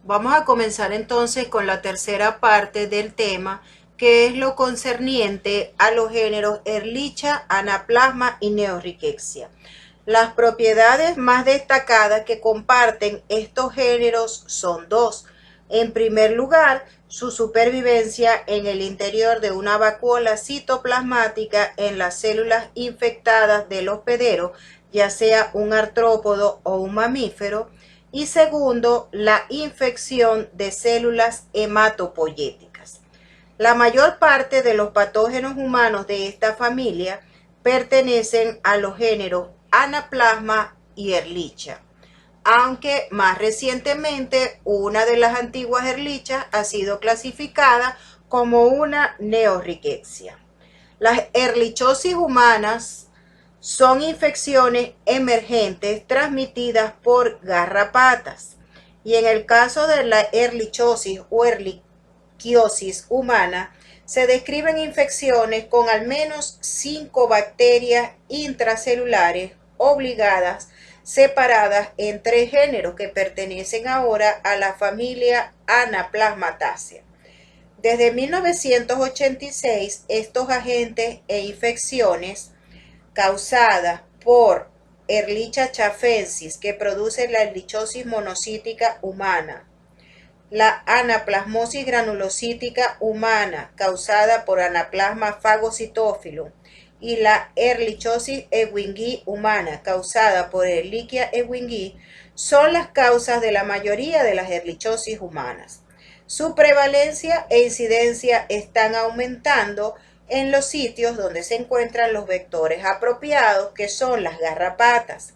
Vamos a comenzar entonces con la tercera parte del tema, que es lo concerniente a los géneros Ehrlichia, Anaplasma y Neorrickettsia. Las propiedades más destacadas que comparten estos géneros son dos. En primer lugar, su supervivencia en el interior de una vacuola citoplasmática en las células infectadas del hospedero, ya sea un artrópodo o un mamífero. Y segundo, la infección de células hematopoyéticas. La mayor parte de los patógenos humanos de esta familia pertenecen a los géneros Anaplasma y Ehrlichia, aunque más recientemente una de las antiguas Ehrlichia ha sido clasificada como una Neorrickettsia. Las ehrlichiosis humanas son infecciones emergentes transmitidas por garrapatas, y en el caso de la ehrlichiosis o ehrlichiosis humana se describen infecciones con al menos 5 bacterias intracelulares obligadas separadas en 3 géneros que pertenecen ahora a la familia Anaplasmataceae. Desde 1986, estos agentes e infecciones causadas por Ehrlichia chafensis, que produce la ehrlichiosis monocítica humana, la anaplasmosis granulocítica humana, causada por Anaplasma phagocytophilum, y la ehrlichiosis ewingii humana, causada por Ehrlichia ewingii, son las causas de la mayoría de las ehrlichiosis humanas. Su prevalencia e incidencia están aumentando en los sitios donde se encuentran los vectores apropiados, que son las garrapatas.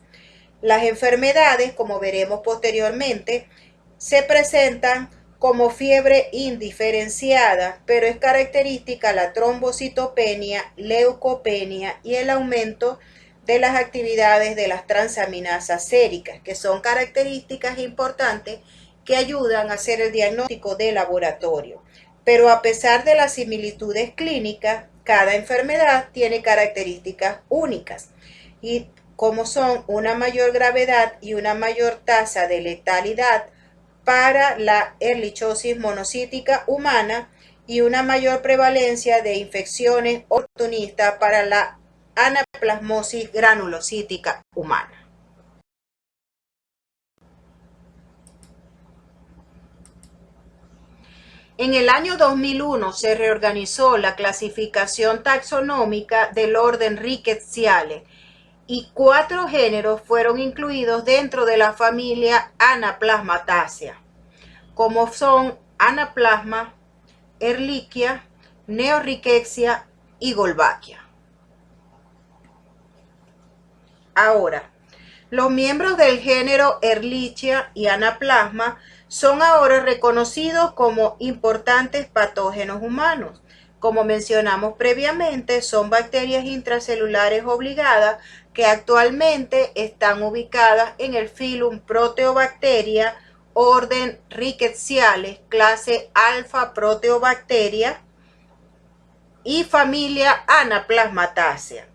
Las enfermedades, como veremos posteriormente, se presentan como fiebre indiferenciada, pero es característica la trombocitopenia, leucopenia y el aumento de las actividades de las transaminasas séricas, que son características importantes que ayudan a hacer el diagnóstico de laboratorio. Pero a pesar de las similitudes clínicas, cada enfermedad tiene características únicas, y como son una mayor gravedad y una mayor tasa de letalidad para la ehrlichiosis monocítica humana y una mayor prevalencia de infecciones oportunistas para la anaplasmosis granulocítica humana. En el año 2001 se reorganizó la clasificación taxonómica del orden Rickettsiale y 4 géneros fueron incluidos dentro de la familia Anaplasmataceae, como son Anaplasma, Ehrlichia, Neorrickettsia y Wolbachia. Ahora, los miembros del género Ehrlichia y Anaplasma son ahora reconocidos como importantes patógenos humanos. Como mencionamos previamente, son bacterias intracelulares obligadas que actualmente están ubicadas en el filum Proteobacteria, orden Rickettsiale, clase Alpha Proteobacteria y familia Anaplasmataceae.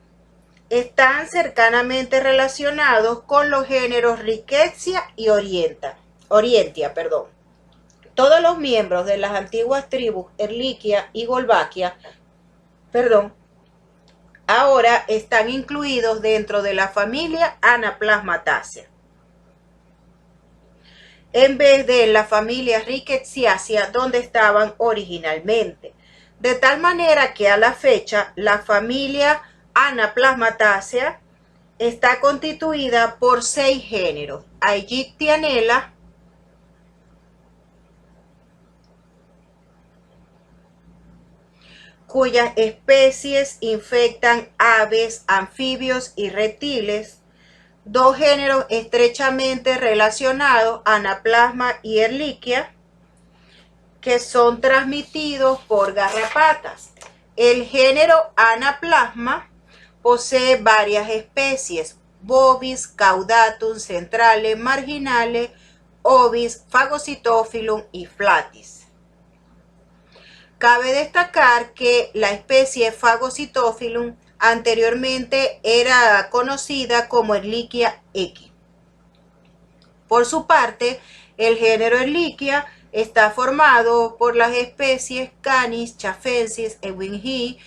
Están cercanamente relacionados con los géneros Rickettsia y Orientia. Todos los miembros de las antiguas tribus Ehrlichia y Wolbachia, ahora están incluidos dentro de la familia Anaplasmataceae, en vez de la familia Rickettsiacea, donde estaban originalmente. De tal manera que a la fecha la familia Anaplasmataceae está constituida por 6 géneros: Aegyptianella, cuyas especies infectan aves, anfibios y reptiles; 2 géneros estrechamente relacionados, Anaplasma y Ehrlichia, que son transmitidos por garrapatas. El género Anaplasma posee varias especies: Bovis, Caudatum, Centrale, Marginale, Ovis, Phagocytophilum y Flatis. Cabe destacar que la especie Phagocytophilum anteriormente era conocida como Ehrlichia X. Por su parte, El género Ehrlichia está formado por las especies Canis, Chafensis, Ewingii,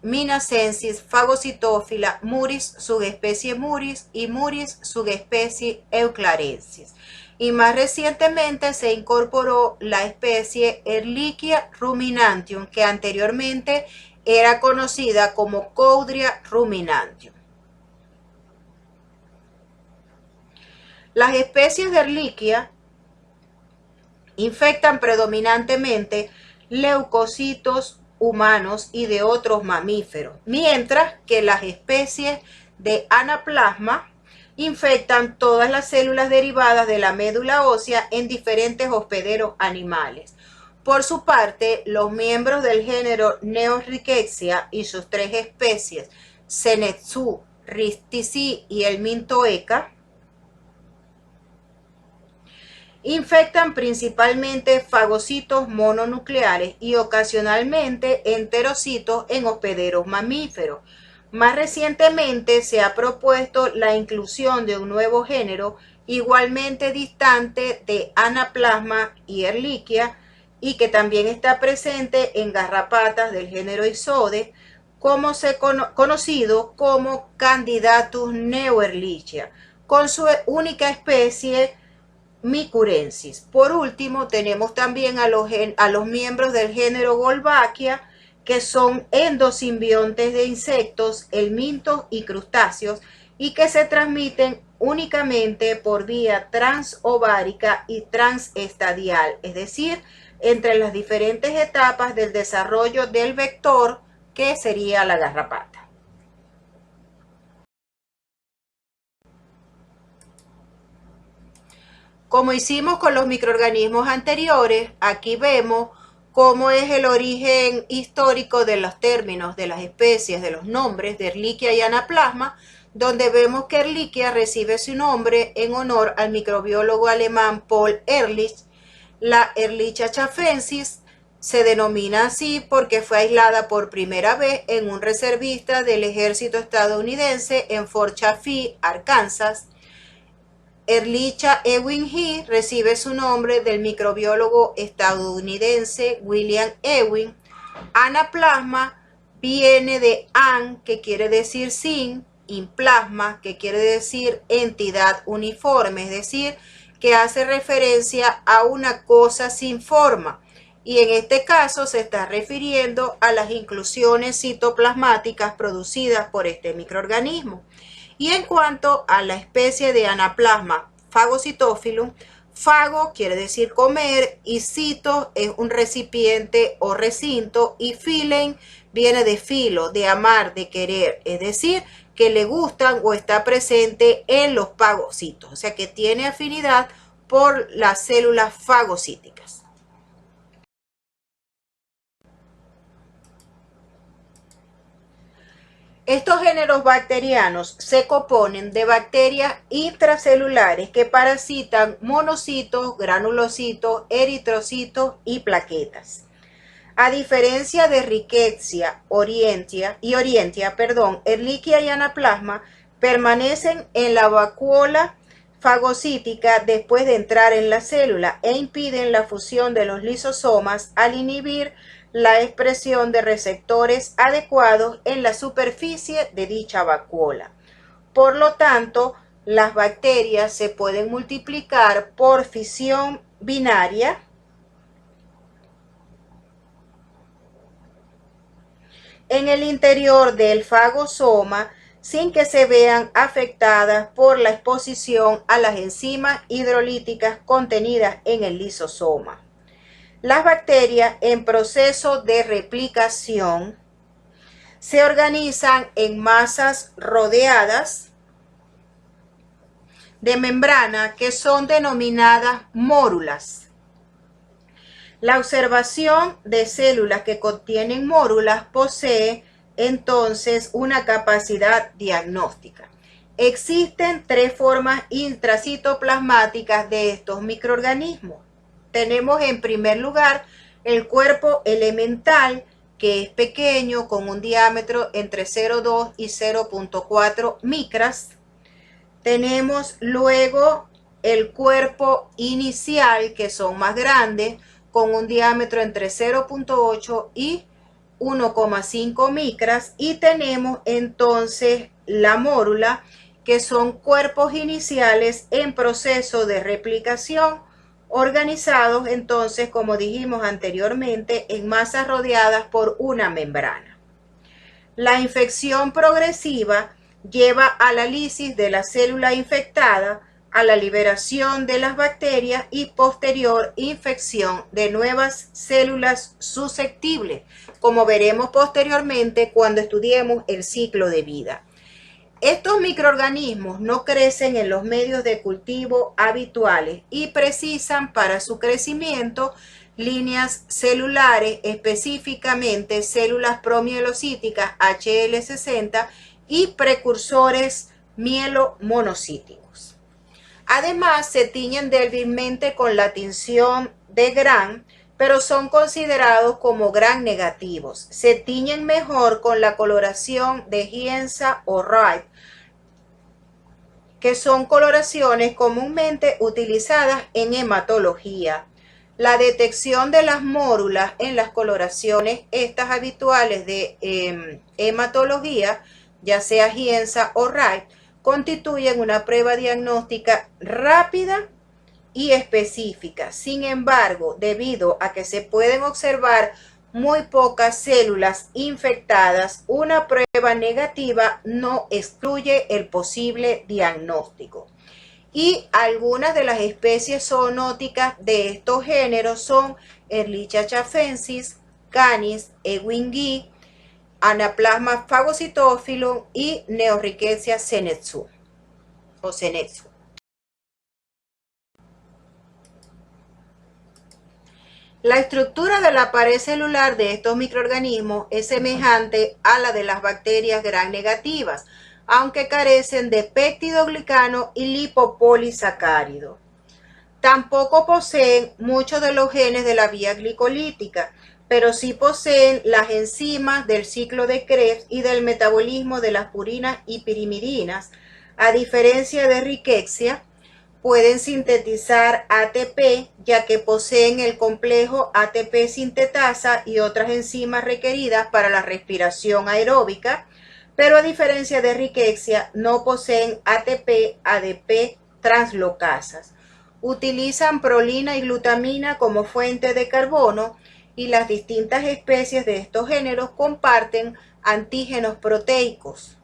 Minacensis, Phagocytophila, Muris, subespecie Muris y Muris, subespecie Euclarensis. Y más recientemente se incorporó la especie Ehrlichia ruminantium, que anteriormente era conocida como Coudria ruminantium. Las especies de Ehrlichia infectan predominantemente leucocitos humanos y de otros mamíferos, mientras que las especies de Anaplasma infectan todas las células derivadas de la médula ósea en diferentes hospederos animales. Por su parte, los miembros del género Neorrickettsia y sus tres especies, Senetsu, Ristisi y el Mintoeca, infectan principalmente fagocitos mononucleares y ocasionalmente enterocitos en hospederos mamíferos. Más recientemente se ha propuesto la inclusión de un nuevo género igualmente distante de Anaplasma y Ehrlichia y que también está presente en garrapatas del género Ixodes, conocido como Candidatus neoehrlichia, con su única especie Micurensis. Por último, tenemos también a los miembros del género Wolbachia, que son endosimbiontes de insectos, helmintos y crustáceos, y que se transmiten únicamente por vía transovárica y transestadial, es decir, entre las diferentes etapas del desarrollo del vector, que sería la garrapata. Como hicimos con los microorganismos anteriores, aquí vemos cómo es el origen histórico de los términos, de las especies, de los nombres de Ehrlichia y Anaplasma, donde vemos que Ehrlichia recibe su nombre en honor al microbiólogo alemán Paul Ehrlich. La Ehrlichia chafensis se denomina así porque fue aislada por primera vez en un reservista del ejército estadounidense en Fort Chaffee, Arkansas. Ehrlichia Ewingii recibe su nombre del microbiólogo estadounidense William Ewing. Anaplasma viene de an, que quiere decir sin, implasma, que quiere decir entidad uniforme, es decir, que hace referencia a una cosa sin forma. Y en este caso se está refiriendo a las inclusiones citoplasmáticas producidas por este microorganismo. Y en cuanto a la especie de Anaplasma Phagocytophilum, fago quiere decir comer y cito es un recipiente o recinto y philein viene de filo, de amar, de querer, es decir, que le gustan o está presente en los fagocitos, o sea que tiene afinidad por las células fagocíticas. Estos géneros bacterianos se componen de bacterias intracelulares que parasitan monocitos, granulocitos, eritrocitos y plaquetas. A diferencia de Rickettsia, Orientia, Ehrlichia y Anaplasma permanecen en la vacuola fagocítica después de entrar en la célula e impiden la fusión de los lisosomas al inhibir la expresión de receptores adecuados en la superficie de dicha vacuola. Por lo tanto, las bacterias se pueden multiplicar por fisión binaria en el interior del fagosoma sin que se vean afectadas por la exposición a las enzimas hidrolíticas contenidas en el lisosoma. Las bacterias en proceso de replicación se organizan en masas rodeadas de membrana que son denominadas mórulas. La observación de células que contienen mórulas posee entonces una capacidad diagnóstica. Existen tres formas intracitoplasmáticas de estos microorganismos. Tenemos en primer lugar el cuerpo elemental, que es pequeño, con un diámetro entre 0,2 y 0,4 micras. Tenemos luego el cuerpo inicial, que son más grandes, con un diámetro entre 0.8 y 1,5 micras, y tenemos entonces la mórula, que son cuerpos iniciales en proceso de replicación, organizados entonces, como dijimos anteriormente, en masas rodeadas por una membrana. La infección progresiva lleva a la lisis de la célula infectada, a la liberación de las bacterias y posterior infección de nuevas células susceptibles, como veremos posteriormente cuando estudiemos el ciclo de vida. Estos microorganismos no crecen en los medios de cultivo habituales y precisan para su crecimiento líneas celulares, específicamente células promielocíticas HL60 y precursores mielomonocíticos. Además, se tiñen débilmente con la tinción de Gram, pero son considerados como Gram negativos. Se tiñen mejor con la coloración de Gienza o Wright, que son coloraciones comúnmente utilizadas en hematología. La detección de las mórulas en las coloraciones estas habituales de hematología, ya sea Gienza o Wright, constituyen una prueba diagnóstica rápida y específica. Sin embargo, debido a que se pueden observar muy pocas células infectadas, una prueba negativa no excluye el posible diagnóstico. Y algunas de las especies zoonóticas de estos géneros son Ehrlichia chafensis, Canis, Ewingii, Anaplasma phagocytophilum y Neorrickettsia senetsu o senetsu. La estructura de la pared celular de estos microorganismos es semejante a la de las bacterias gram negativas, aunque carecen de péptidoglicano y lipopolisacárido. Tampoco poseen muchos de los genes de la vía glicolítica, pero sí poseen las enzimas del ciclo de Krebs y del metabolismo de las purinas y pirimidinas. A diferencia de Rickettsia, pueden sintetizar ATP, ya que poseen el complejo ATP sintetasa y otras enzimas requeridas para la respiración aeróbica, pero a diferencia de Rickettsia, no poseen ATP, ADP translocasas. Utilizan prolina y glutamina como fuente de carbono, y las distintas especies de estos géneros comparten antígenos proteicos,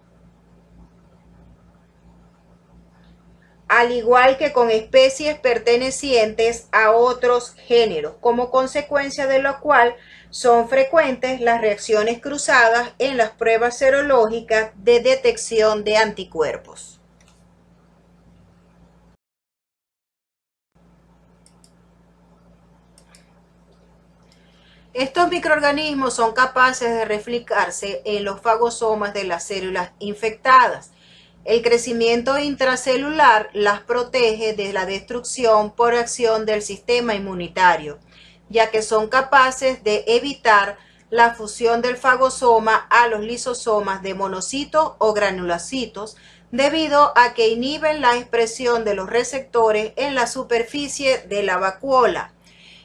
al igual que con especies pertenecientes a otros géneros, como consecuencia de lo cual son frecuentes las reacciones cruzadas en las pruebas serológicas de detección de anticuerpos. Estos microorganismos son capaces de replicarse en los fagosomas de las células infectadas. El crecimiento intracelular las protege de la destrucción por acción del sistema inmunitario, ya que son capaces de evitar la fusión del fagosoma a los lisosomas de monocitos o granulocitos, debido a que inhiben la expresión de los receptores en la superficie de la vacuola,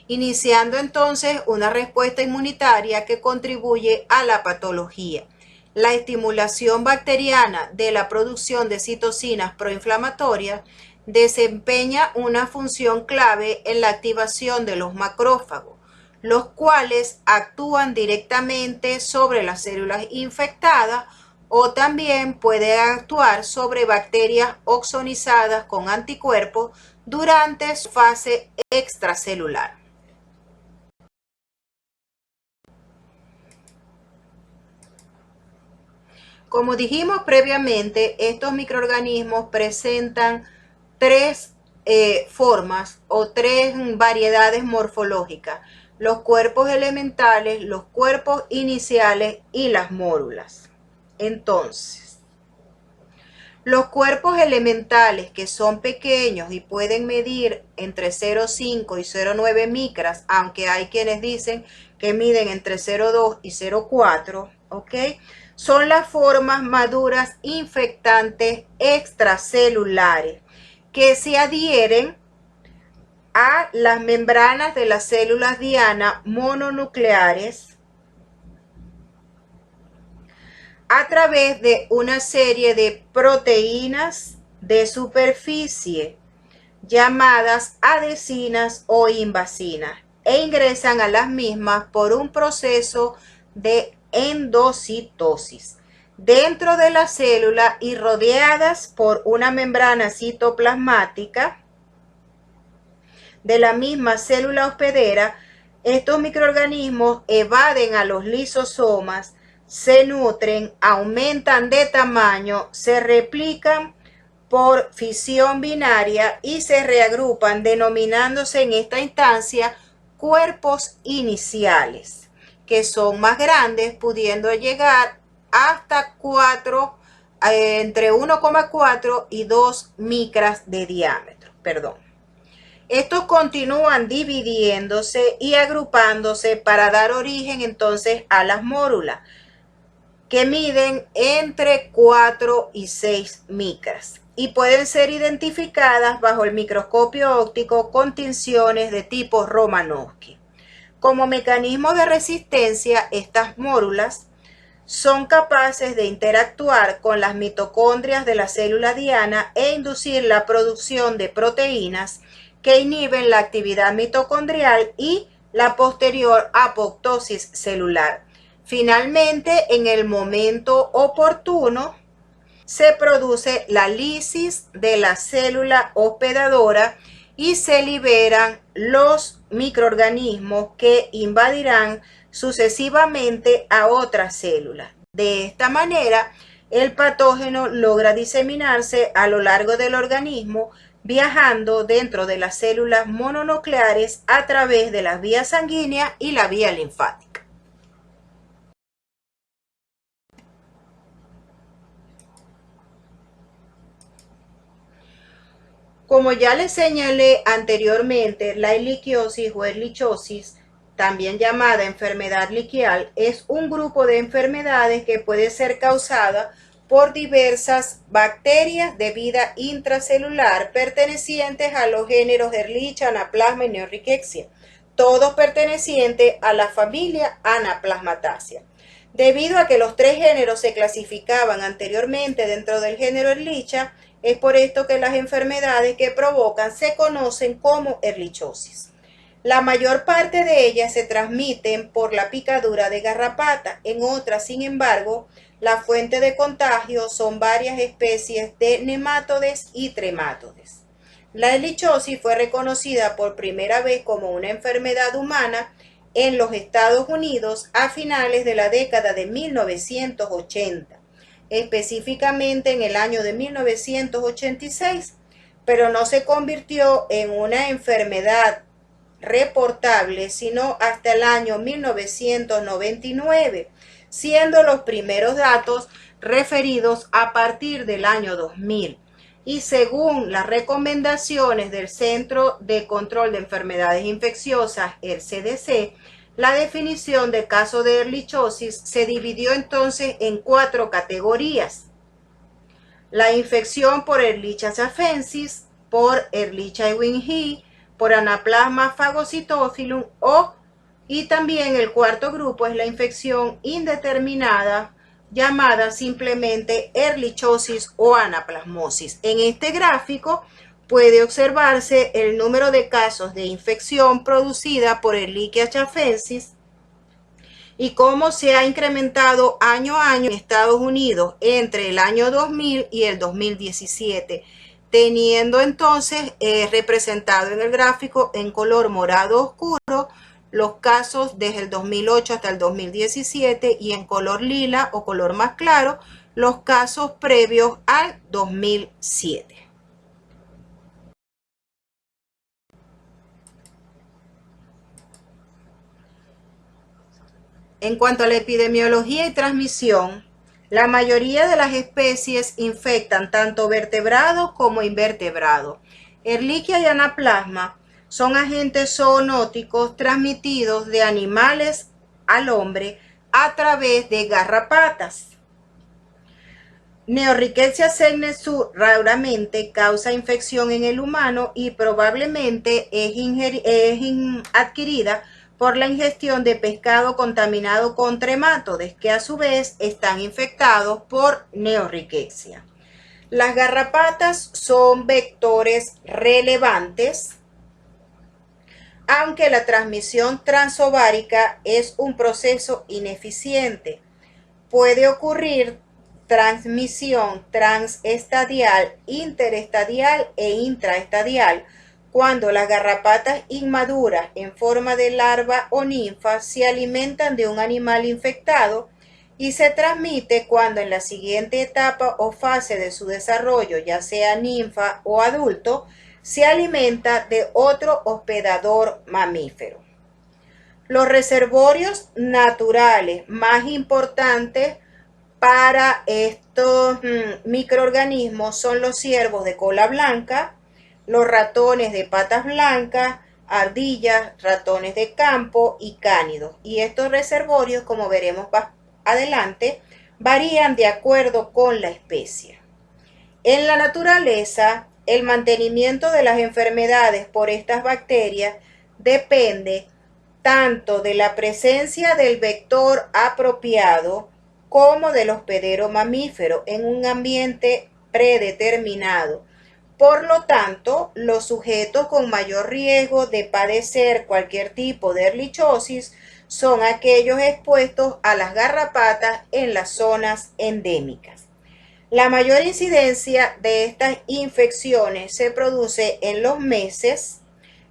iniciando entonces una respuesta inmunitaria que contribuye a la patología. La estimulación bacteriana de la producción de citocinas proinflamatorias desempeña una función clave en la activación de los macrófagos, los cuales actúan directamente sobre las células infectadas o también pueden actuar sobre bacterias oxonizadas con anticuerpos durante su fase extracelular. Como dijimos previamente, estos microorganismos presentan tres formas o tres variedades morfológicas: los cuerpos elementales, los cuerpos iniciales y las mórulas. Entonces, los cuerpos elementales, que son pequeños y pueden medir entre 0,5 y 0,9 micras, aunque hay quienes dicen que miden entre 0,2 y 0,4, ¿ok? Son las formas maduras infectantes extracelulares que se adhieren a las membranas de las células diana mononucleares a través de una serie de proteínas de superficie llamadas adhesinas o invasinas e ingresan a las mismas por un proceso de endocitosis dentro de la célula y rodeadas por una membrana citoplasmática de la misma célula hospedera. Estos microorganismos evaden a los lisosomas, se nutren, aumentan de tamaño, se replican por fisión binaria y se reagrupan, denominándose en esta instancia cuerpos iniciales, que son más grandes, pudiendo llegar hasta 4, entre 1,4 y 2 micras de diámetro. Estos continúan dividiéndose y agrupándose para dar origen entonces a las mórulas, que miden entre 4 y 6 micras y pueden ser identificadas bajo el microscopio óptico con tinciones de tipo Romanowski. Como mecanismo de resistencia, estas mórulas son capaces de interactuar con las mitocondrias de la célula diana e inducir la producción de proteínas que inhiben la actividad mitocondrial y la posterior apoptosis celular. Finalmente, en el momento oportuno, se produce la lisis de la célula hospedadora y se liberan los microorganismos que invadirán sucesivamente a otras células. De esta manera, el patógeno logra diseminarse a lo largo del organismo, viajando dentro de las células mononucleares a través de las vías sanguíneas y la vía linfática. Como ya les señalé anteriormente, la ehrlichiosis o ehrlichiosis, también llamada enfermedad liquial, es un grupo de enfermedades que puede ser causada por diversas bacterias de vida intracelular pertenecientes a los géneros Ehrlichia, Anaplasma y Neorrhizquia, todos pertenecientes a la familia Anaplasmataceae. Debido a que los tres géneros se clasificaban anteriormente dentro del género Ehrlichia, es por esto que las enfermedades que provocan se conocen como ehrlichiosis. La mayor parte de ellas se transmiten por la picadura de garrapata. En otras, sin embargo, la fuente de contagio son varias especies de nematodes y tremátodes. La ehrlichiosis fue reconocida por primera vez como una enfermedad humana en los Estados Unidos a finales de la década de 1980. Específicamente en el año de 1986, pero no se convirtió en una enfermedad reportable sino hasta el año 1999, siendo los primeros datos referidos a partir del año 2000. Y según las recomendaciones del Centro de Control de Enfermedades Infecciosas, el CDC, la definición de caso de ehrlichiosis se dividió entonces en 4 categorías: la infección por Ehrlichia staphylococcus, por Ehrlichia ewingii, por Anaplasma phagocytophilum y también el cuarto grupo es la infección indeterminada llamada simplemente ehrlichiosis o anaplasmosis. En este gráfico puede observarse el número de casos de infección producida por Ehrlichia staphylococcus y cómo se ha incrementado año a año en Estados Unidos entre el año 2000 y el 2017, teniendo entonces representado en el gráfico en color morado oscuro los casos desde el 2008 hasta el 2017 y en color lila o color más claro los casos previos al 2007. En cuanto a la epidemiología y transmisión, la mayoría de las especies infectan tanto vertebrados como invertebrados. Ehrlichia y Anaplasma son agentes zoonóticos transmitidos de animales al hombre a través de garrapatas. Neorrickettsia senescens raramente causa infección en el humano y probablemente es adquirida por la ingestión de pescado contaminado con tremátodes, que a su vez están infectados por Neorrickettsia. Las garrapatas son vectores relevantes, aunque la transmisión transovárica es un proceso ineficiente. Puede ocurrir transmisión transestadial, interestadial e intraestadial, cuando las garrapatas inmaduras en forma de larva o ninfa se alimentan de un animal infectado, y se transmite cuando en la siguiente etapa o fase de su desarrollo, ya sea ninfa o adulto, se alimenta de otro hospedador mamífero. Los reservorios naturales más importantes para estos microorganismos son los ciervos de cola blanca, los ratones de patas blancas, ardillas, ratones de campo y cánidos. Y estos reservorios, como veremos más adelante, varían de acuerdo con la especie. En la naturaleza, el mantenimiento de las enfermedades por estas bacterias depende tanto de la presencia del vector apropiado como del hospedero mamífero en un ambiente predeterminado. Por lo tanto, los sujetos con mayor riesgo de padecer cualquier tipo de erlichosis son aquellos expuestos a las garrapatas en las zonas endémicas. La mayor incidencia de estas infecciones se produce en los meses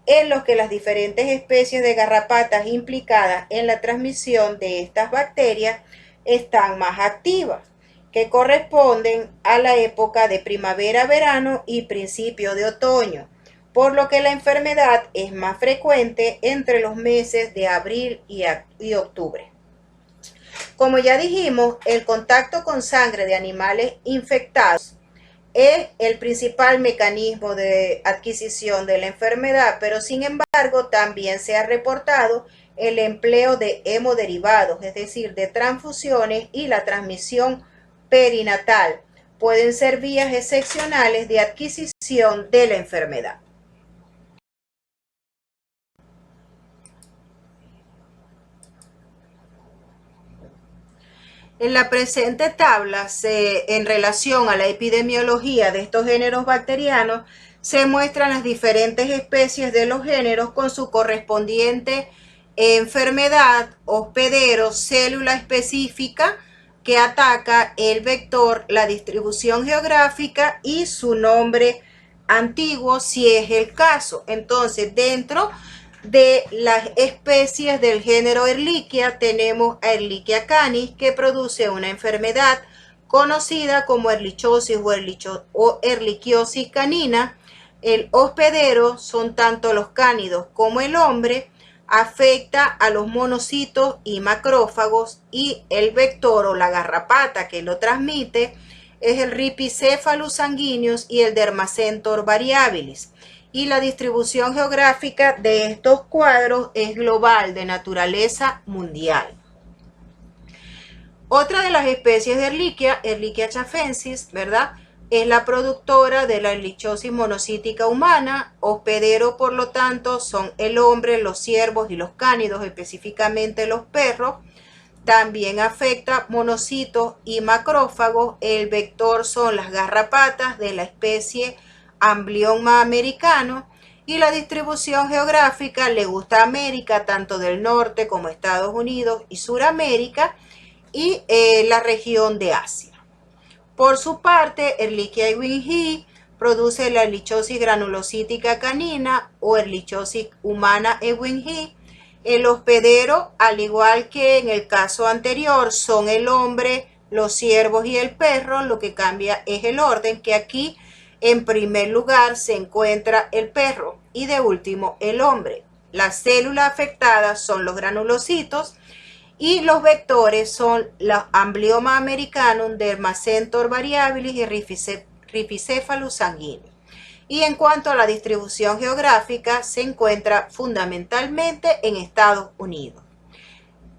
en los que las diferentes especies de garrapatas implicadas en la transmisión de estas bacterias están más activas, que corresponden a la época de primavera-verano y principio de otoño, por lo que la enfermedad es más frecuente entre los meses de abril y octubre. Como ya dijimos, el contacto con sangre de animales infectados es el principal mecanismo de adquisición de la enfermedad, pero sin embargo también se ha reportado el empleo de hemoderivados, es decir, de transfusiones, y la transmisión perinatal. Pueden ser vías excepcionales de adquisición de la enfermedad. En la presente tabla, en relación a la epidemiología de estos géneros bacterianos, se muestran las diferentes especies de los géneros con su correspondiente enfermedad, hospedero, célula específica que ataca el vector, la distribución geográfica y su nombre antiguo, si es el caso. Entonces, dentro de las especies del género Ehrlichia tenemos a Ehrlichia canis, que produce una enfermedad conocida como erlichosis o erlichiosis canina. El hospedero son tanto los cánidos como el hombre, afecta a los monocitos y macrófagos, y el vector o la garrapata que lo transmite es el Rhipicephalus sanguineus y el Dermacentor variabilis. Y la distribución geográfica de estos cuadros es global, de naturaleza mundial. Otra de las especies de Ehrlichia, Ehrlichia chafensis, ¿verdad?, es la productora de la erlichosis monocítica humana. Hospedero, por lo tanto, son el hombre, los ciervos y los cánidos, específicamente los perros. También afecta monocitos y macrófagos. El vector son las garrapatas de la especie Amblyomma americano, y la distribución geográfica le gusta a América, tanto del norte como Estados Unidos y Suramérica, y la región de Asia. Por su parte, Ehrlichia ewingii produce la erlichosis granulocítica canina o erlichosis humana ewingii. El hospedero, al igual que en el caso anterior, son el hombre, los ciervos y el perro. Lo que cambia es el orden, que aquí en primer lugar se encuentra el perro y de último el hombre. Las células afectadas son los granulocitos y los vectores son la Amblyomma americanum, Dermacentor variabilis y Rhipicephalus sanguineus. Y en cuanto a la distribución geográfica, se encuentra fundamentalmente en Estados Unidos.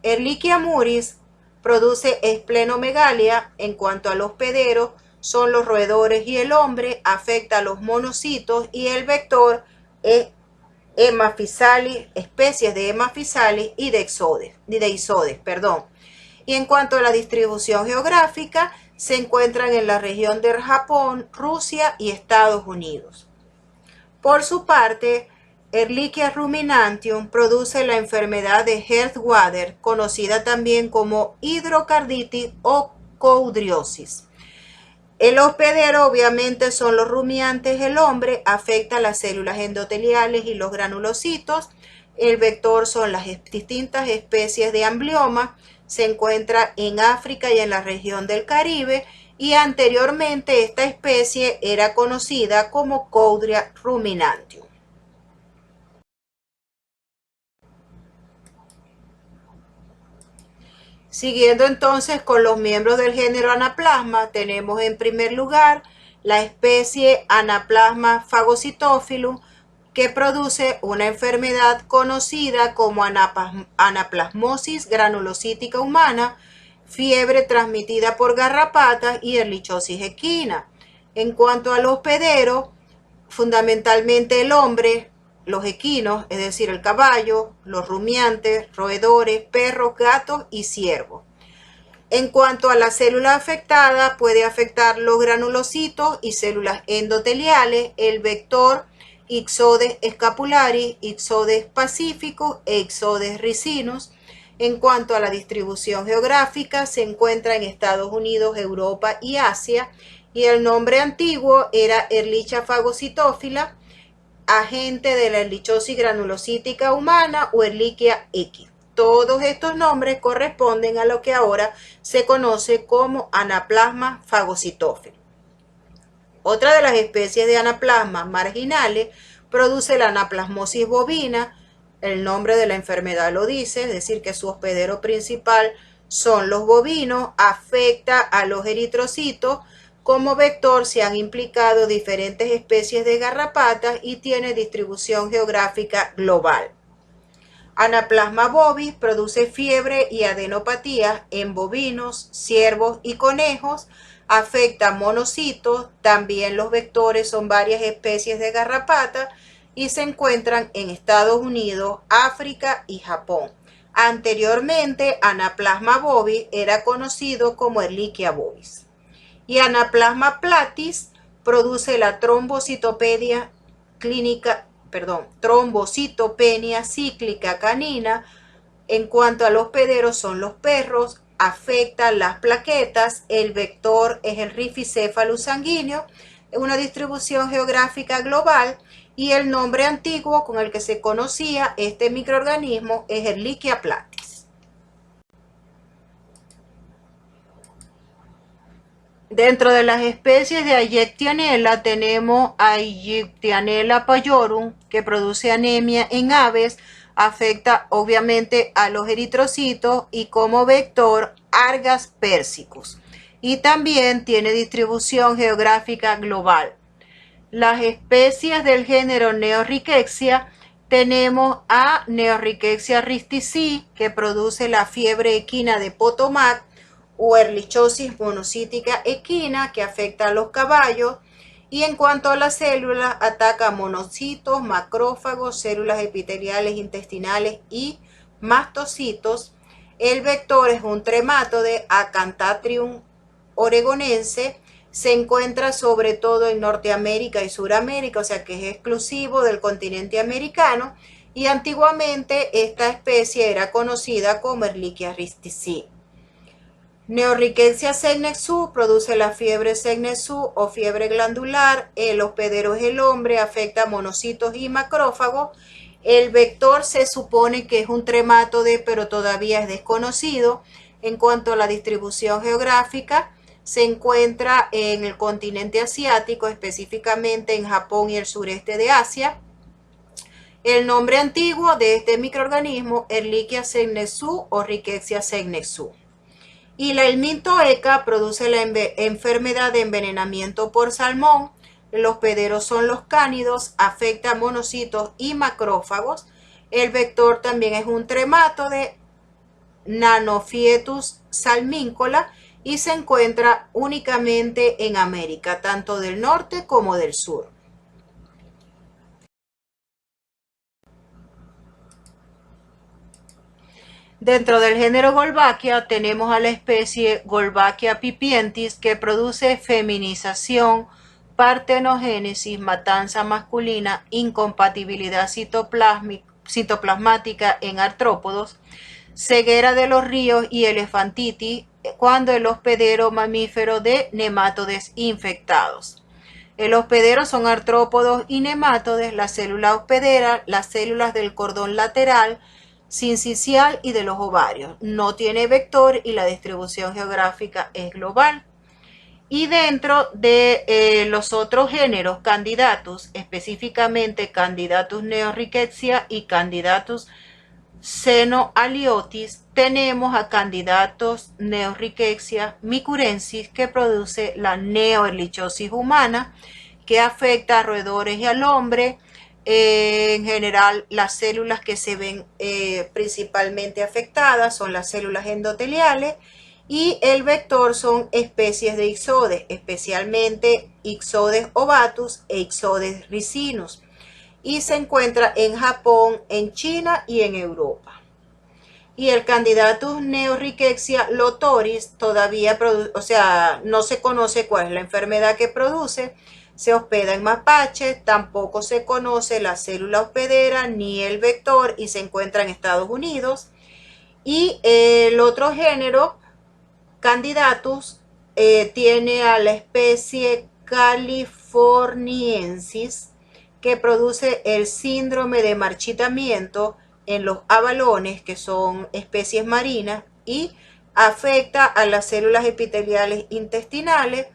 Ehrlichia muris produce esplenomegalia. En cuanto al hospedero, son los roedores y el hombre, afecta a los monocitos, y el vector es Hemaphysalis, especies de Hemaphysalis y de Isodes, perdón. Y en cuanto a la distribución geográfica, se encuentran en la región del Japón, Rusia y Estados Unidos. Por su parte, Ehrlichia ruminantium produce la enfermedad de Hertz-Water, conocida también como hidrocarditis o coudriosis. El hospedero obviamente son los rumiantes, el hombre afecta las células endoteliales y los granulocitos. El vector son las distintas especies de amblioma, se encuentra en África y en la región del Caribe, y anteriormente esta especie era conocida como Coudria ruminantium. Siguiendo entonces con los miembros del género Anaplasma, tenemos en primer lugar la especie Anaplasma phagocytophilum, que produce una enfermedad conocida como anaplasmosis granulocítica humana, fiebre transmitida por garrapatas y erlichosis equina. En cuanto al hospedero, fundamentalmente el hombre, los equinos, es decir, el caballo, los rumiantes, roedores, perros, gatos y ciervos. En cuanto a la célula afectada, puede afectar los granulocitos y células endoteliales, el vector Ixodes scapularis, Ixodes pacificus e Ixodes ricinus. En cuanto a la distribución geográfica, se encuentra en Estados Unidos, Europa y Asia, y el nombre antiguo era Ehrlichia phagocytophila, agente de la erlichosis granulocítica humana o Ehrlichia X. Todos estos nombres corresponden a lo que ahora se conoce como Anaplasma phagocytophilum. Otra de las especies de anaplasma marginales produce la anaplasmosis bovina. El nombre de la enfermedad lo dice, es decir, que su hospedero principal son los bovinos, afecta a los eritrocitos. Como vector se han implicado diferentes especies de garrapatas y tiene distribución geográfica global. Anaplasma bovis produce fiebre y adenopatías en bovinos, ciervos y conejos, afecta monocitos, también los vectores son varias especies de garrapatas y se encuentran en Estados Unidos, África y Japón. Anteriormente, Anaplasma bovis era conocido como Ehrlichia bovis. Y Anaplasma platis produce la trombocitopenia cíclica canina. En cuanto a los hospederos son los perros, afecta las plaquetas, el vector es el Rhipicephalus sanguíneo, una distribución geográfica global, y el nombre antiguo con el que se conocía este microorganismo es Ehrlichia platis. Dentro de las especies de Ayectianella tenemos Ayectianella pajorum, que produce anemia en aves, afecta obviamente a los eritrocitos, y como vector Argas persicus. Y también tiene distribución geográfica global. Las especies del género Neorrhizquexia tenemos a Neorrhizquexia risticii, que produce la fiebre equina de Potomac, o erlichosis monocítica equina, que afecta a los caballos. Y en cuanto a las células, ataca monocitos, macrófagos, células epiteliales intestinales y mastocitos. El vector es un trematode, Acanthatrium oregonense. Se encuentra sobre todo en Norteamérica y Suramérica, o sea que es exclusivo del continente americano. Y antiguamente esta especie era conocida como Ehrlichia risticii. Neorrhizquexia segnexu produce la fiebre segnexu o fiebre glandular. El hospedero es el hombre, afecta a monocitos y macrófagos. El vector se supone que es un trematode, pero todavía es desconocido. En cuanto a la distribución geográfica, se encuentra en el continente asiático, específicamente en Japón y el sureste de Asia. El nombre antiguo de este microorganismo, Ehrlichia segnexu o Rhizquexia segnexu. Y la helmintoeca produce la enfermedad de envenenamiento por salmón. Los hospederos son los cánidos, afecta a monocitos y macrófagos. El vector también es un trematode, Nanophytus salmíncola, y se encuentra únicamente en América, tanto del norte como del sur. Dentro del género Wolbachia tenemos a la especie Wolbachia pipientis, que produce feminización, partenogénesis, matanza masculina, incompatibilidad citoplasmática en artrópodos, ceguera de los ríos y elefantitis cuando el hospedero mamífero de nematodes infectados. El hospedero son artrópodos y nematodes, la célula hospedera, las células del cordón lateral, sincicial y de los ovarios. No tiene vector y la distribución geográfica es global. Y dentro de los otros géneros Candidatus, específicamente Candidatus neorickettsia y Candidatus xenoaliotis, tenemos a Candidatus neorickettsia micurensis, que produce la neoerlichosis humana, que afecta a roedores y al hombre. En general, las células que se ven principalmente afectadas son las células endoteliales, y el vector son especies de ixodes, especialmente Ixodes ovatus e Ixodes ricinus, y se encuentra en Japón, en China y en Europa. Y el Candidatus neorickettsia lotoris todavía no se conoce cuál es la enfermedad que produce. Se hospeda en mapaches, tampoco se conoce la célula hospedera ni el vector, y se encuentra en Estados Unidos. Y el otro género, Candidatus, tiene a la especie californiensis, que produce el síndrome de marchitamiento en los abalones, que son especies marinas, y afecta a las células epiteliales intestinales.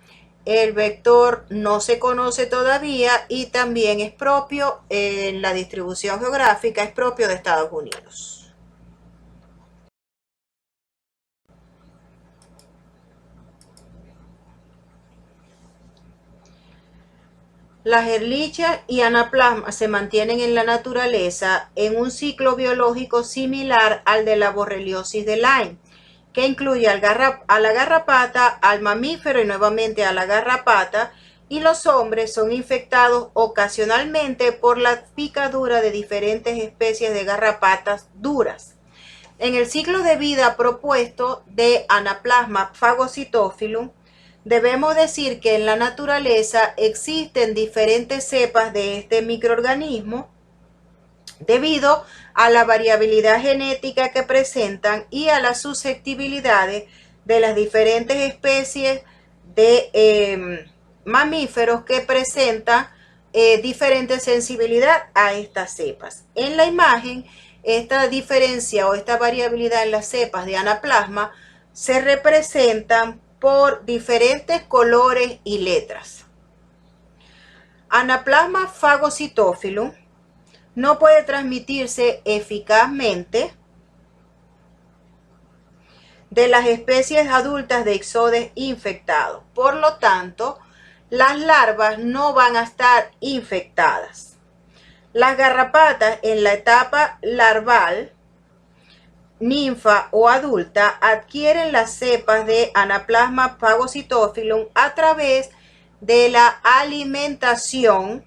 El vector no se conoce todavía y también es propio, en la distribución geográfica, es propio de Estados Unidos. Las Ehrlichia y Anaplasma se mantienen en la naturaleza en un ciclo biológico similar al de la borreliosis de Lyme, que incluye a la garrapata, al mamífero y nuevamente a la garrapata, y los hombres son infectados ocasionalmente por la picadura de diferentes especies de garrapatas duras. En el ciclo de vida propuesto de Anaplasma phagocytophilum, debemos decir que en la naturaleza existen diferentes cepas de este microorganismo debido a la variabilidad genética que presentan y a las susceptibilidades de las diferentes especies de mamíferos que presentan diferente sensibilidad a estas cepas. En la imagen, esta diferencia o esta variabilidad en las cepas de Anaplasma se representan por diferentes colores y letras. Anaplasma phagocytophilum no puede transmitirse eficazmente de las especies adultas de ixodes infectados. Por lo tanto, las larvas no van a estar infectadas. Las garrapatas en la etapa larval, ninfa o adulta, adquieren las cepas de Anaplasma phagocytophilum a través de la alimentación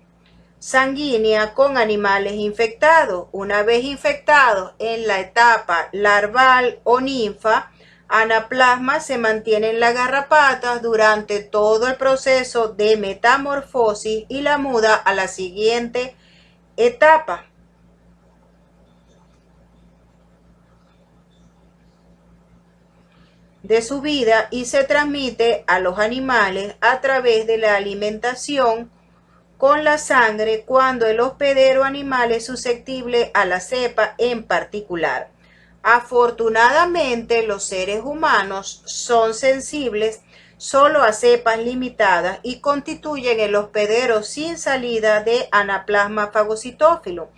sanguínea con animales infectados. Una vez infectados en la etapa larval o ninfa, Anaplasma se mantiene en las garrapatas durante todo el proceso de metamorfosis y la muda a la siguiente etapa. De su vida y se transmite a los animales a través de la alimentación con la sangre cuando el hospedero animal es susceptible a la cepa en particular. Afortunadamente, los seres humanos son sensibles solo a cepas limitadas y constituyen el hospedero sin salida de Anaplasma phagocytophilum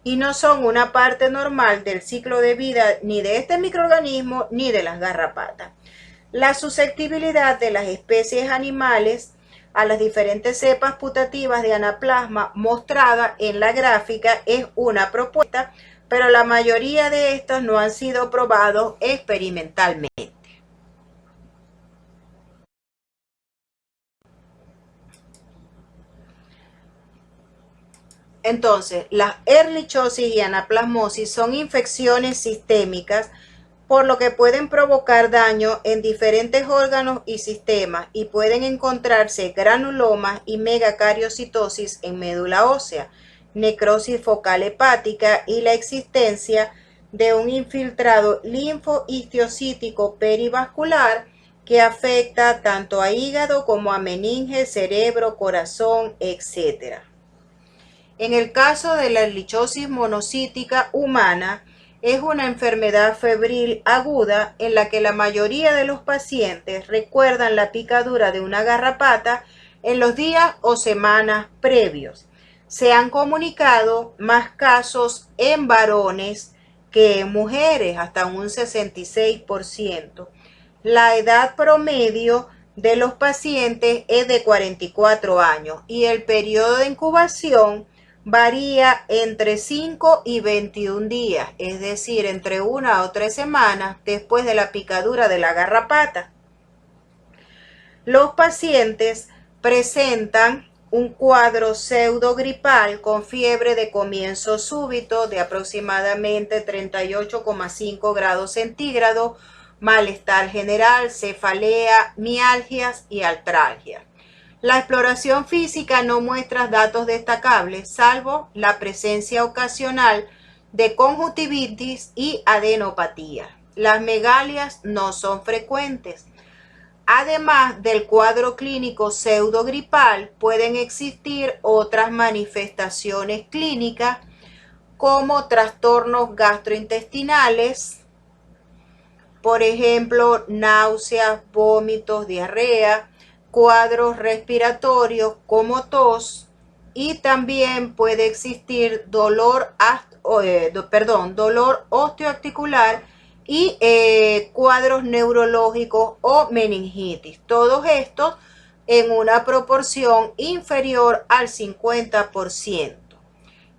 y no son una parte normal del ciclo de vida ni de este microorganismo ni de las garrapatas. La susceptibilidad de las especies animales a las diferentes cepas putativas de Anaplasma mostrada en la gráfica es una propuesta, pero la mayoría de estas no han sido probados experimentalmente. Entonces, las ehrlichiosis y anaplasmosis son infecciones sistémicas, por lo que pueden provocar daño en diferentes órganos y sistemas y pueden encontrarse granulomas y megacariocitosis en médula ósea, necrosis focal hepática y la existencia de un infiltrado linfohistiocytíco perivascular que afecta tanto a hígado como a meninge, cerebro, corazón, etc. En el caso de la ehrlichiosis monocítica humana, es una enfermedad febril aguda en la que la mayoría de los pacientes recuerdan la picadura de una garrapata en los días o semanas previos. Se han comunicado más casos en varones que en mujeres, hasta un 66%. La edad promedio de los pacientes es de 44 años y el periodo de incubación varía entre 5 y 21 días, es decir, entre 1 o 3 semanas después de la picadura de la garrapata. Los pacientes presentan un cuadro pseudogripal con fiebre de comienzo súbito de aproximadamente 38,5 grados centígrados, malestar general, cefalea, mialgias y artralgia. La exploración física no muestra datos destacables, salvo la presencia ocasional de conjuntivitis y adenopatía. Las megalias no son frecuentes. Además del cuadro clínico pseudogripal, pueden existir otras manifestaciones clínicas como trastornos gastrointestinales, por ejemplo, náuseas, vómitos, diarrea, cuadros respiratorios como tos, y también puede existir dolor osteoarticular y cuadros neurológicos o meningitis. Todos estos en una proporción inferior al 50%.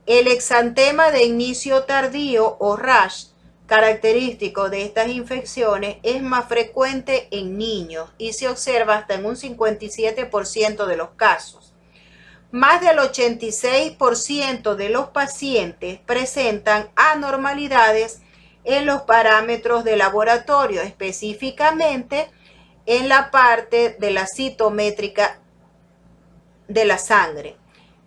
El exantema de inicio tardío o rash, característico de estas infecciones, es más frecuente en niños y se observa hasta en un 57% de los casos. Más del 86% de los pacientes presentan anormalidades en los parámetros de laboratorio, específicamente en la parte de la citométrica de la sangre.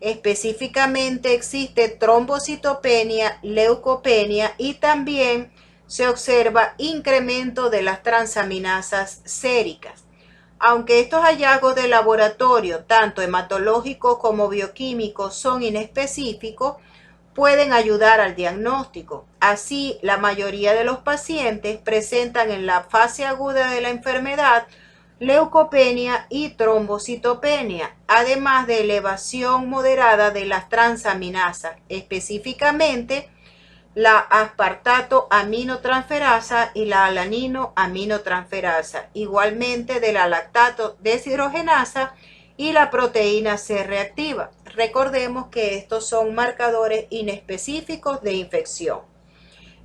Específicamente existe trombocitopenia, leucopenia y también se observa incremento de las transaminasas séricas. Aunque estos hallazgos de laboratorio, tanto hematológicos como bioquímicos, son inespecíficos, pueden ayudar al diagnóstico. Así, la mayoría de los pacientes presentan en la fase aguda de la enfermedad leucopenia y trombocitopenia, además de elevación moderada de las transaminasas, específicamente la aspartato aminotransferasa y la alanino aminotransferasa, igualmente de la lactato deshidrogenasa y la proteína C reactiva. Recordemos que estos son marcadores inespecíficos de infección.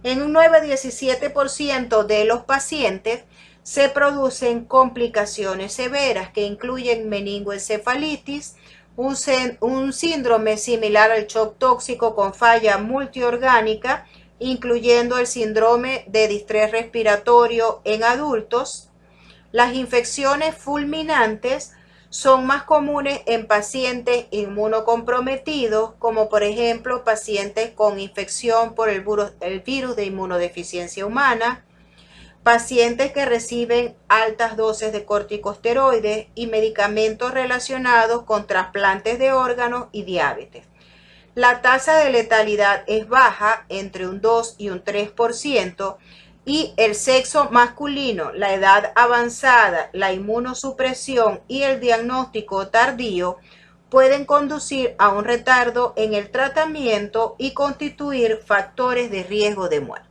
En un 9-17% de los pacientes se producen complicaciones severas que incluyen meningoencefalitis, un síndrome similar al shock tóxico con falla multiorgánica, incluyendo el síndrome de distrés respiratorio en adultos. Las infecciones fulminantes son más comunes en pacientes inmunocomprometidos, como por ejemplo pacientes con infección por el virus de inmunodeficiencia humana, pacientes que reciben altas dosis de corticosteroides y medicamentos relacionados con trasplantes de órganos y diabetes. La tasa de letalidad es baja, entre un 2 y un 3%, y el sexo masculino, la edad avanzada, la inmunosupresión y el diagnóstico tardío pueden conducir a un retardo en el tratamiento y constituir factores de riesgo de muerte.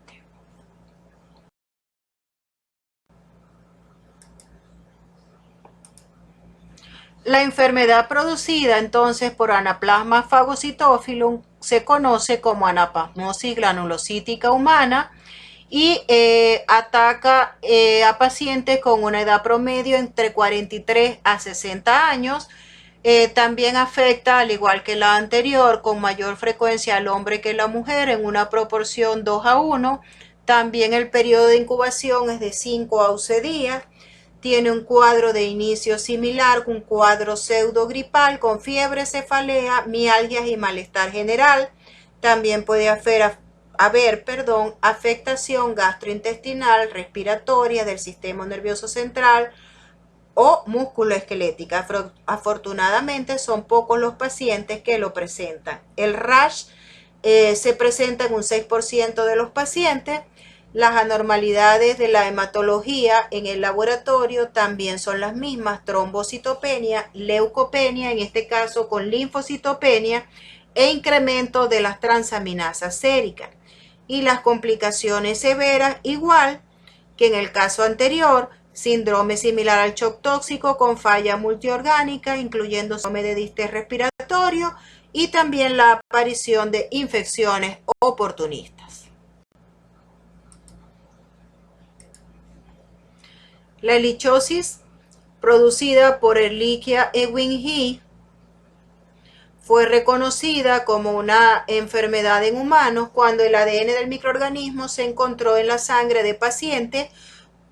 La enfermedad producida entonces por Anaplasma phagocytophilum se conoce como anaplasmosis granulocítica humana y ataca a pacientes con una edad promedio entre 43 a 60 años. También afecta, al igual que la anterior, con mayor frecuencia al hombre que la mujer en una proporción 2:1. También el periodo de incubación es de 5 a 11 días. Tiene un cuadro de inicio similar, un cuadro pseudogripal con fiebre, cefalea, mialgias y malestar general. También puede haber afectación gastrointestinal, respiratoria del sistema nervioso central o musculoesquelética. Afortunadamente son pocos los pacientes que lo presentan. El rash se presenta en un 6% de los pacientes. Las anormalidades de la hematología en el laboratorio también son las mismas: trombocitopenia, leucopenia, en este caso con linfocitopenia, e incremento de las transaminasas séricas. Y las complicaciones severas, igual que en el caso anterior, síndrome similar al shock tóxico con falla multiorgánica, incluyendo síndrome de distrés respiratorio y también la aparición de infecciones oportunistas. La helichosis, producida por Ehrlichia Ewing fue reconocida como una enfermedad en humanos cuando el ADN del microorganismo se encontró en la sangre de pacientes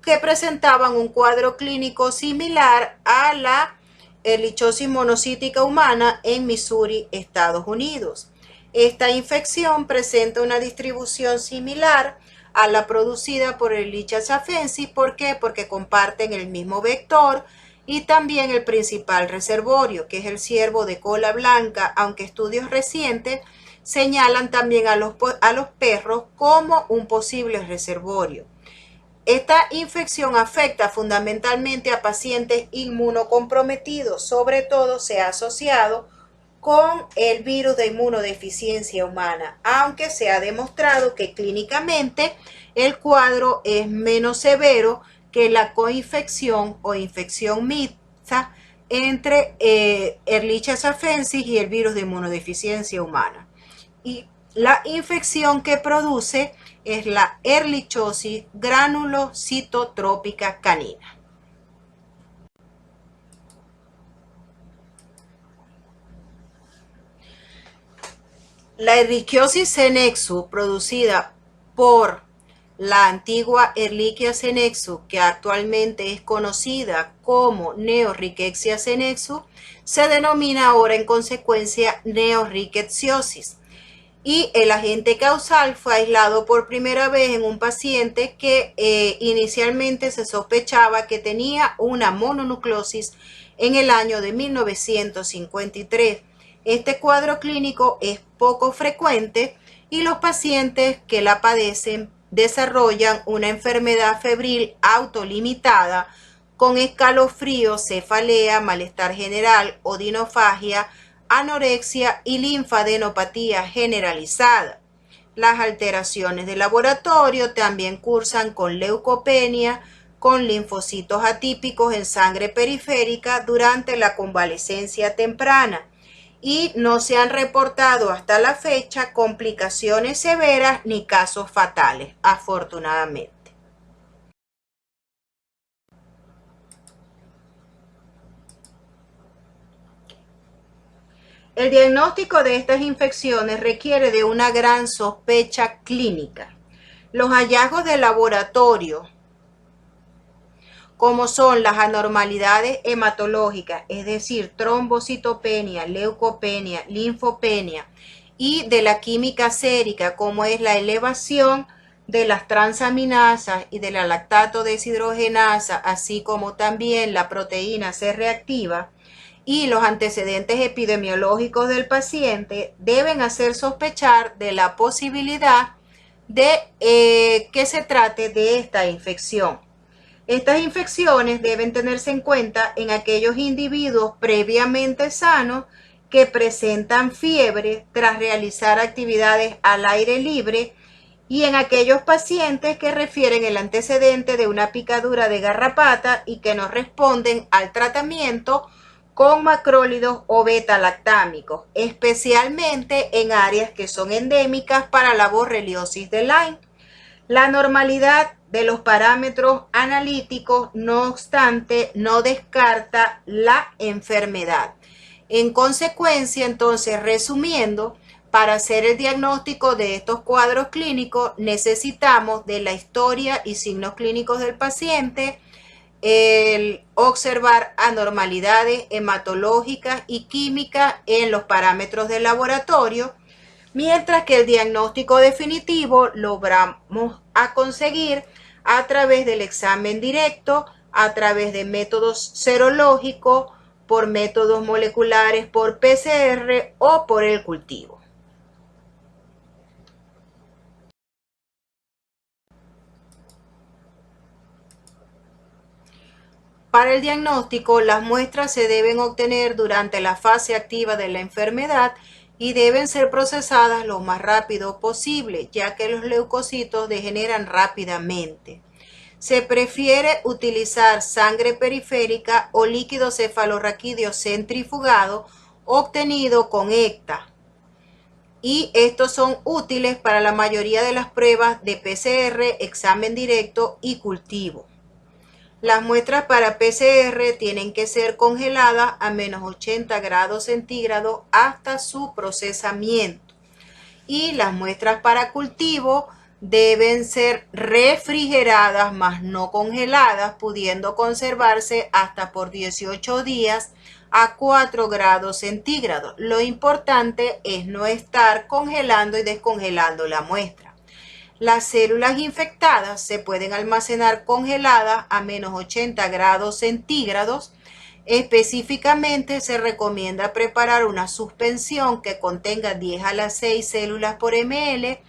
que presentaban un cuadro clínico similar a la helichosis monocítica humana en Missouri, Estados Unidos. Esta infección presenta una distribución similar a la producida por Ehrlichia safensis. ¿Por qué? Porque comparten el mismo vector y también el principal reservorio, que es el ciervo de cola blanca, aunque estudios recientes señalan también a los perros como un posible reservorio. Esta infección afecta fundamentalmente a pacientes inmunocomprometidos, sobre todo se ha asociado con el virus de inmunodeficiencia humana, aunque se ha demostrado que clínicamente el cuadro es menos severo que la coinfección o infección mixta entre Ehrlichia safensis y el virus de inmunodeficiencia humana. Y la infección que produce es la ehrlichosis granulocitotrópica canina. La Ehrlichiosis senexu, producida por la antigua Ehrlichia senexu, que actualmente es conocida como Neorickettsia senexu, se denomina ahora en consecuencia neorickettsiosis. Y el agente causal fue aislado por primera vez en un paciente que inicialmente se sospechaba que tenía una mononucleosis en el año de 1953. Este cuadro clínico es poco frecuente y los pacientes que la padecen desarrollan una enfermedad febril autolimitada con escalofrío, cefalea, malestar general, odinofagia, anorexia y linfadenopatía generalizada. Las alteraciones de laboratorio también cursan con leucopenia, con linfocitos atípicos en sangre periférica durante la convalecencia temprana, y no se han reportado hasta la fecha complicaciones severas ni casos fatales, afortunadamente. El diagnóstico de estas infecciones requiere de una gran sospecha clínica. Los hallazgos de laboratorio, como son las anormalidades hematológicas, es decir, trombocitopenia, leucopenia, linfopenia, y de la química sérica, como es la elevación de las transaminasas y de la lactato deshidrogenasa, así como también la proteína C reactiva, y los antecedentes epidemiológicos del paciente deben hacer sospechar de la posibilidad de que se trate de esta infección. Estas infecciones deben tenerse en cuenta en aquellos individuos previamente sanos que presentan fiebre tras realizar actividades al aire libre y en aquellos pacientes que refieren el antecedente de una picadura de garrapata y que no responden al tratamiento con macrólidos o beta-lactámicos, especialmente en áreas que son endémicas para la borreliosis de Lyme. La normalidad de los parámetros analíticos, no obstante, no descarta la enfermedad. En consecuencia, entonces, resumiendo, para hacer el diagnóstico de estos cuadros clínicos necesitamos de la historia y signos clínicos del paciente, el observar anormalidades hematológicas y químicas en los parámetros del laboratorio, mientras que el diagnóstico definitivo lo vamos a conseguir a través del examen directo, a través de métodos serológicos, por métodos moleculares, por PCR o por el cultivo. Para el diagnóstico, las muestras se deben obtener durante la fase activa de la enfermedad y deben ser procesadas lo más rápido posible, ya que los leucocitos degeneran rápidamente. Se prefiere utilizar sangre periférica o líquido cefalorraquídeo centrifugado obtenido con ECTA. Y estos son útiles para la mayoría de las pruebas de PCR, examen directo y cultivo. Las muestras para PCR tienen que ser congeladas a menos 80 grados centígrados hasta su procesamiento. Y las muestras para cultivo deben ser refrigeradas, más no congeladas, pudiendo conservarse hasta por 18 días a 4 grados centígrados. Lo importante es no estar congelando y descongelando la muestra. Las células infectadas se pueden almacenar congeladas a menos 80 grados centígrados. Específicamente se recomienda preparar una suspensión que contenga 10 a las 6 células por ml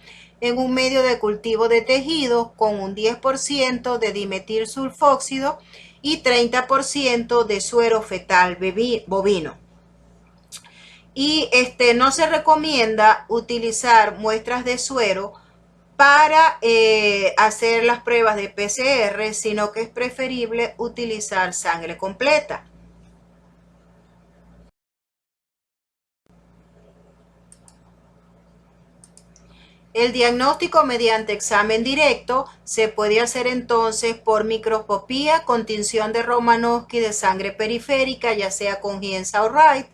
en un medio de cultivo de tejidos con un 10% de dimetilsulfóxido y 30% de suero fetal bovino. Y no se recomienda utilizar muestras de suero para hacer las pruebas de PCR, sino que es preferible utilizar sangre completa. El diagnóstico mediante examen directo se puede hacer entonces por microscopía con tinción de Romanowsky de sangre periférica, ya sea con Gienza o Wright,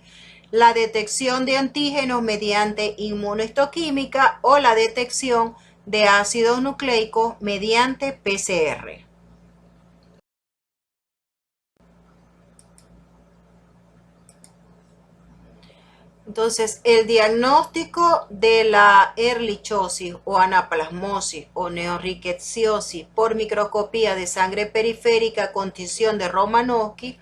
la detección de antígenos mediante inmunohistoquímica o la detección de ácidos nucleicos mediante PCR. Entonces, el diagnóstico de la ehrlichiosis o anaplasmosis o neorrickettsiosis por microscopía de sangre periférica con tinción de Romanowsky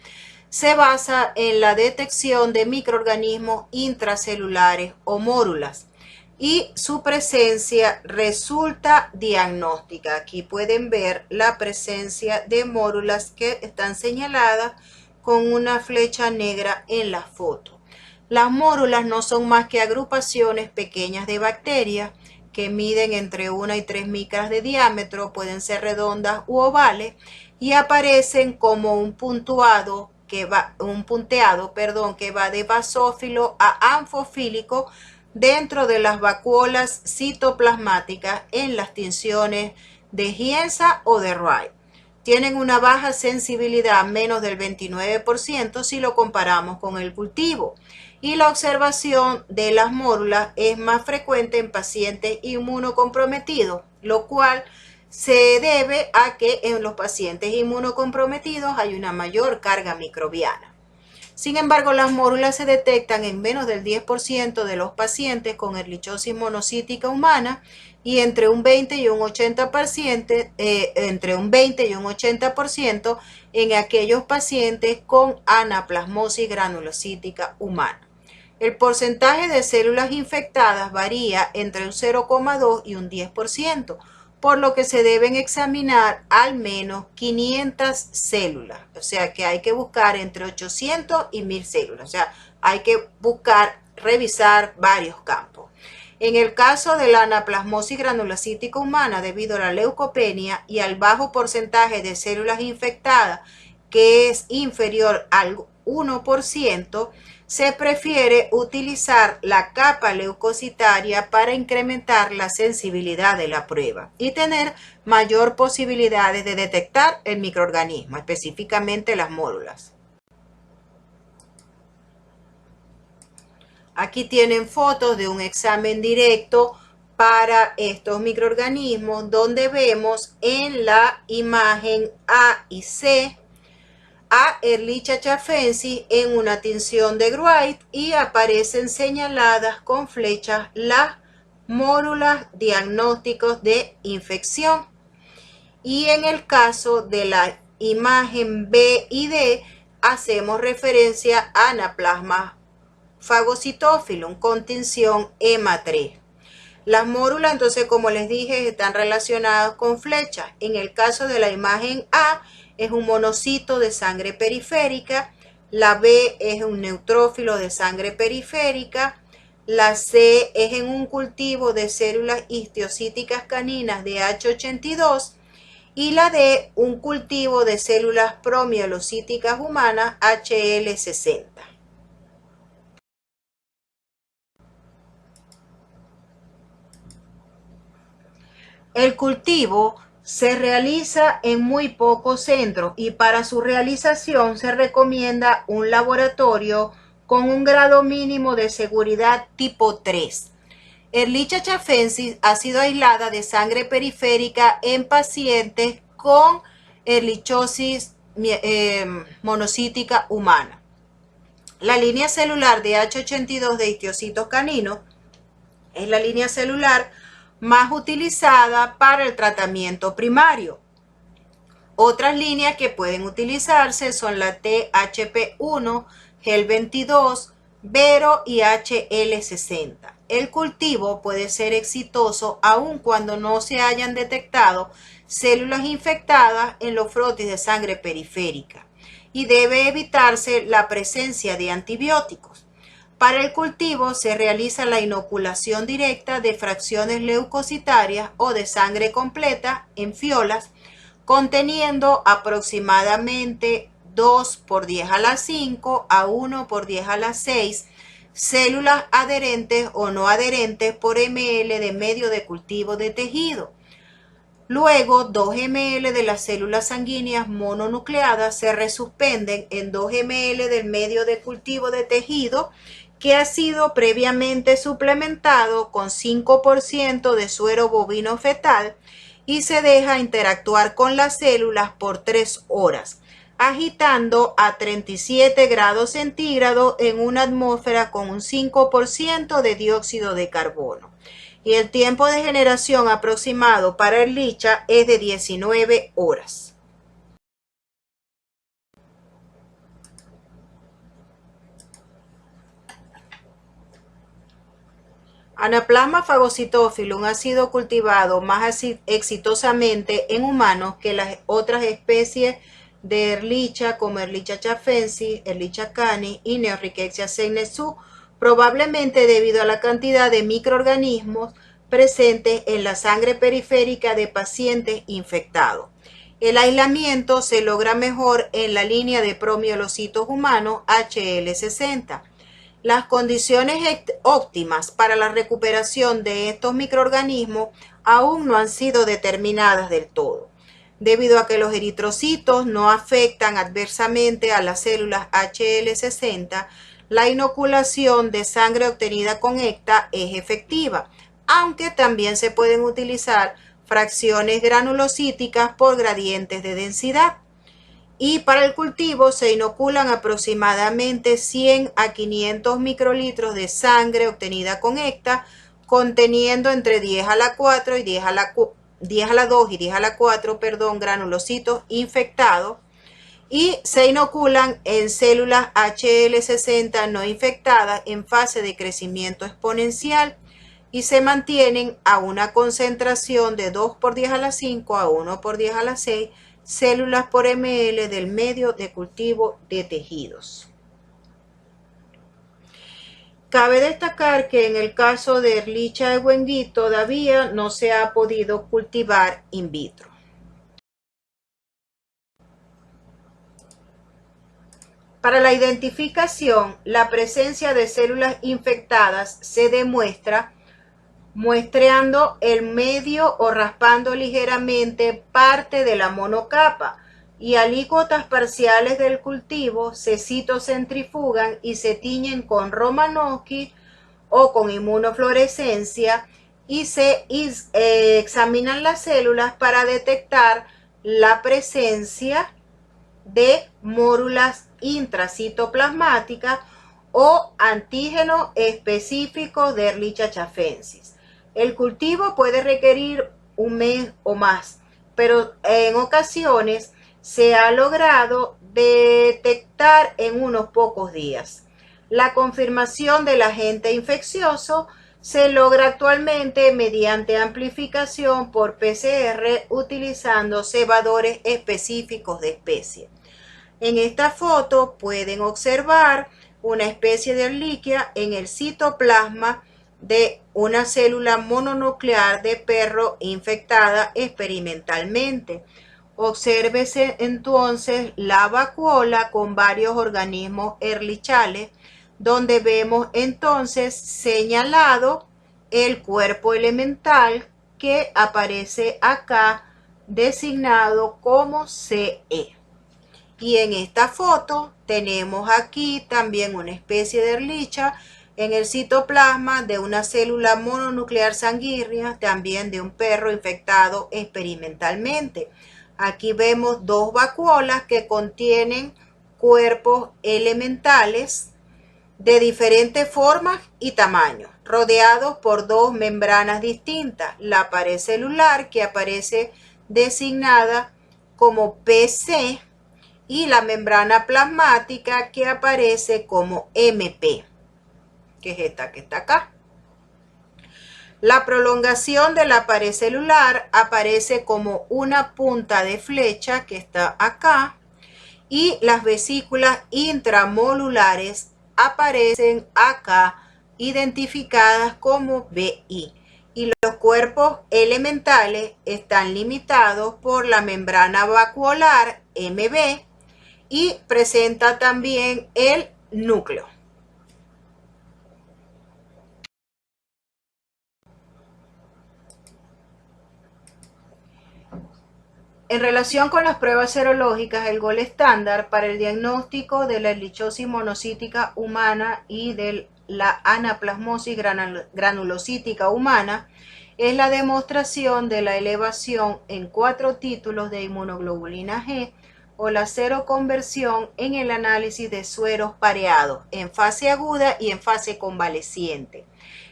se basa en la detección de microorganismos intracelulares o mórulas y su presencia resulta diagnóstica. Aquí pueden ver la presencia de mórulas que están señaladas con una flecha negra en la foto. Las mórulas no son más que agrupaciones pequeñas de bacterias que miden entre 1 y 3 micras de diámetro, pueden ser redondas u ovales y aparecen como un punteado que va de basófilo a anfofílico dentro de las vacuolas citoplasmáticas en las tinciones de Gienza o de Wright. Tienen una baja sensibilidad, menos del 29% si lo comparamos con el cultivo. Y la observación de las mórulas es más frecuente en pacientes inmunocomprometidos, lo cual se debe a que en los pacientes inmunocomprometidos hay una mayor carga microbiana. Sin embargo, las mórulas se detectan en menos del 10% de los pacientes con ehrlichiosis monocítica humana y entre un 20 y un 80% en aquellos pacientes con anaplasmosis granulocítica humana. El porcentaje de células infectadas varía entre un 0,2 y un 10%, por lo que se deben examinar al menos 500 células. O sea que hay que buscar entre 800 y 1000 células. O sea, hay que revisar varios campos. En el caso de la anaplasmosis granulocítica humana, debido a la leucopenia y al bajo porcentaje de células infectadas, que es inferior al 1%, se prefiere utilizar la capa leucocitaria para incrementar la sensibilidad de la prueba y tener mayor posibilidades de detectar el microorganismo, específicamente las mórulas. Aquí tienen fotos de un examen directo para estos microorganismos, donde vemos en la imagen A y C a Ehrlichia chafensis en una tinción de Wright, y aparecen señaladas con flechas las mórulas diagnósticos de infección. Y en el caso de la imagen B y D, hacemos referencia a Anaplasma phagocytophilum con tinción EMA3. Las mórulas, entonces, como les dije, están relacionadas con flechas. En el caso de la imagen A, es un monocito de sangre periférica. La B es un neutrófilo de sangre periférica. La C es en un cultivo de células histiocíticas caninas de H82. Y la D, un cultivo de células promielocíticas humanas HL60. El cultivo se realiza en muy pocos centros y para su realización se recomienda un laboratorio con un grado mínimo de seguridad tipo 3. Ehrlichia chafensis ha sido aislada de sangre periférica en pacientes con ehrlichiosis monocítica humana. La línea celular de H82 de histiocitos caninos es la línea celular más utilizada para el tratamiento primario. Otras líneas que pueden utilizarse son la THP1, GEL22, Vero y HL60. El cultivo puede ser exitoso aun cuando no se hayan detectado células infectadas en los frotis de sangre periférica, y debe evitarse la presencia de antibióticos. Para el cultivo se realiza la inoculación directa de fracciones leucocitarias o de sangre completa en fiolas, conteniendo aproximadamente 2 por 10 a la 5 a 1 por 10 a la 6 células adherentes o no adherentes por ml de medio de cultivo de tejido. Luego, 2 ml de las células sanguíneas mononucleadas se resuspenden en 2 ml del medio de cultivo de tejido que ha sido previamente suplementado con 5% de suero bovino fetal, y se deja interactuar con las células por 3 horas, agitando a 37 grados centígrados en una atmósfera con un 5% de dióxido de carbono. Y el tiempo de generación aproximado para Ehrlichia es de 19 horas. Anaplasma phagocytophilum ha sido cultivado más exitosamente en humanos que las otras especies de Ehrlichia, como Ehrlichia chafensis, Ehrlichia canis y Neorrhizquia sennesu, probablemente debido a la cantidad de microorganismos presentes en la sangre periférica de pacientes infectados. El aislamiento se logra mejor en la línea de promielocitos humanos HL60. Las condiciones óptimas para la recuperación de estos microorganismos aún no han sido determinadas del todo, debido a que los eritrocitos no afectan adversamente a las células HL60. La inoculación de sangre obtenida con ECTA es efectiva, aunque también se pueden utilizar fracciones granulocíticas por gradientes de densidad. Y para el cultivo se inoculan aproximadamente 100 a 500 microlitros de sangre obtenida con ECTA, conteniendo entre 10 a la 4 y 10 a la 2 y 10 a la 4, granulocitos infectados, y se inoculan en células HL60 no infectadas en fase de crecimiento exponencial, y se mantienen a una concentración de 2 por 10 a la 5 a 1 por 10 a la 6 células por ml del medio de cultivo de tejidos. Cabe destacar que en el caso de Ehrlichia ewingii todavía no se ha podido cultivar in vitro. Para la identificación, la presencia de células infectadas se demuestra muestreando el medio o raspando ligeramente parte de la monocapa, y alícuotas parciales del cultivo se citocentrifugan y se tiñen con Romanowsky o con inmunofluorescencia y se examinan las células para detectar la presencia de mórulas intracitoplasmáticas o antígenos específicos de Ehrlichia chafensis. El cultivo puede requerir un mes o más, pero en ocasiones se ha logrado detectar en unos pocos días. La confirmación del agente infeccioso se logra actualmente mediante amplificación por PCR utilizando cebadores específicos de especie. En esta foto pueden observar una especie de Ehrlichia en el citoplasma de una célula mononuclear de perro infectada experimentalmente. Obsérvese entonces la vacuola con varios organismos ehrlichiales, donde vemos entonces señalado el cuerpo elemental que aparece acá designado como CE. Y en esta foto tenemos aquí también una especie de Ehrlichia en el citoplasma de una célula mononuclear sanguínea, también de un perro infectado experimentalmente. Aquí vemos dos vacuolas que contienen cuerpos elementales de diferentes formas y tamaños, rodeados por dos membranas distintas, la pared celular que aparece designada como PC y la membrana plasmática que aparece como MP, que es esta que está acá. La prolongación de la pared celular aparece como una punta de flecha que está acá y las vesículas intramolulares aparecen acá identificadas como BI. Y los cuerpos elementales están limitados por la membrana vacuolar MB y presenta también el núcleo. En relación con las pruebas serológicas, el gol estándar para el diagnóstico de la ehrlichiosis monocítica humana y de la anaplasmosis granulocítica humana es la demostración de la elevación en 4 títulos de inmunoglobulina G o la seroconversión en el análisis de sueros pareados en fase aguda y en fase convaleciente.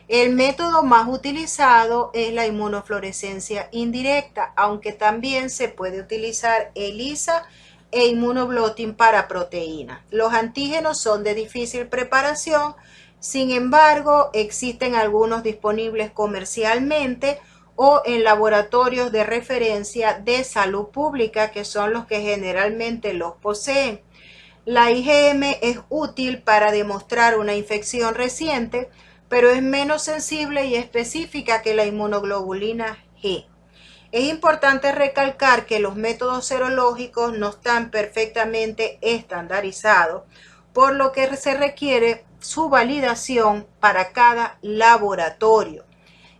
El método más utilizado es la inmunofluorescencia indirecta, aunque también se puede utilizar ELISA e inmunoblotting para proteínas. Los antígenos son de difícil preparación, sin embargo, existen algunos disponibles comercialmente o en laboratorios de referencia de salud pública, que son los que generalmente los poseen. La IgM es útil para demostrar una infección reciente, pero es menos sensible y específica que la inmunoglobulina G. Es importante recalcar que los métodos serológicos no están perfectamente estandarizados, por lo que se requiere su validación para cada laboratorio.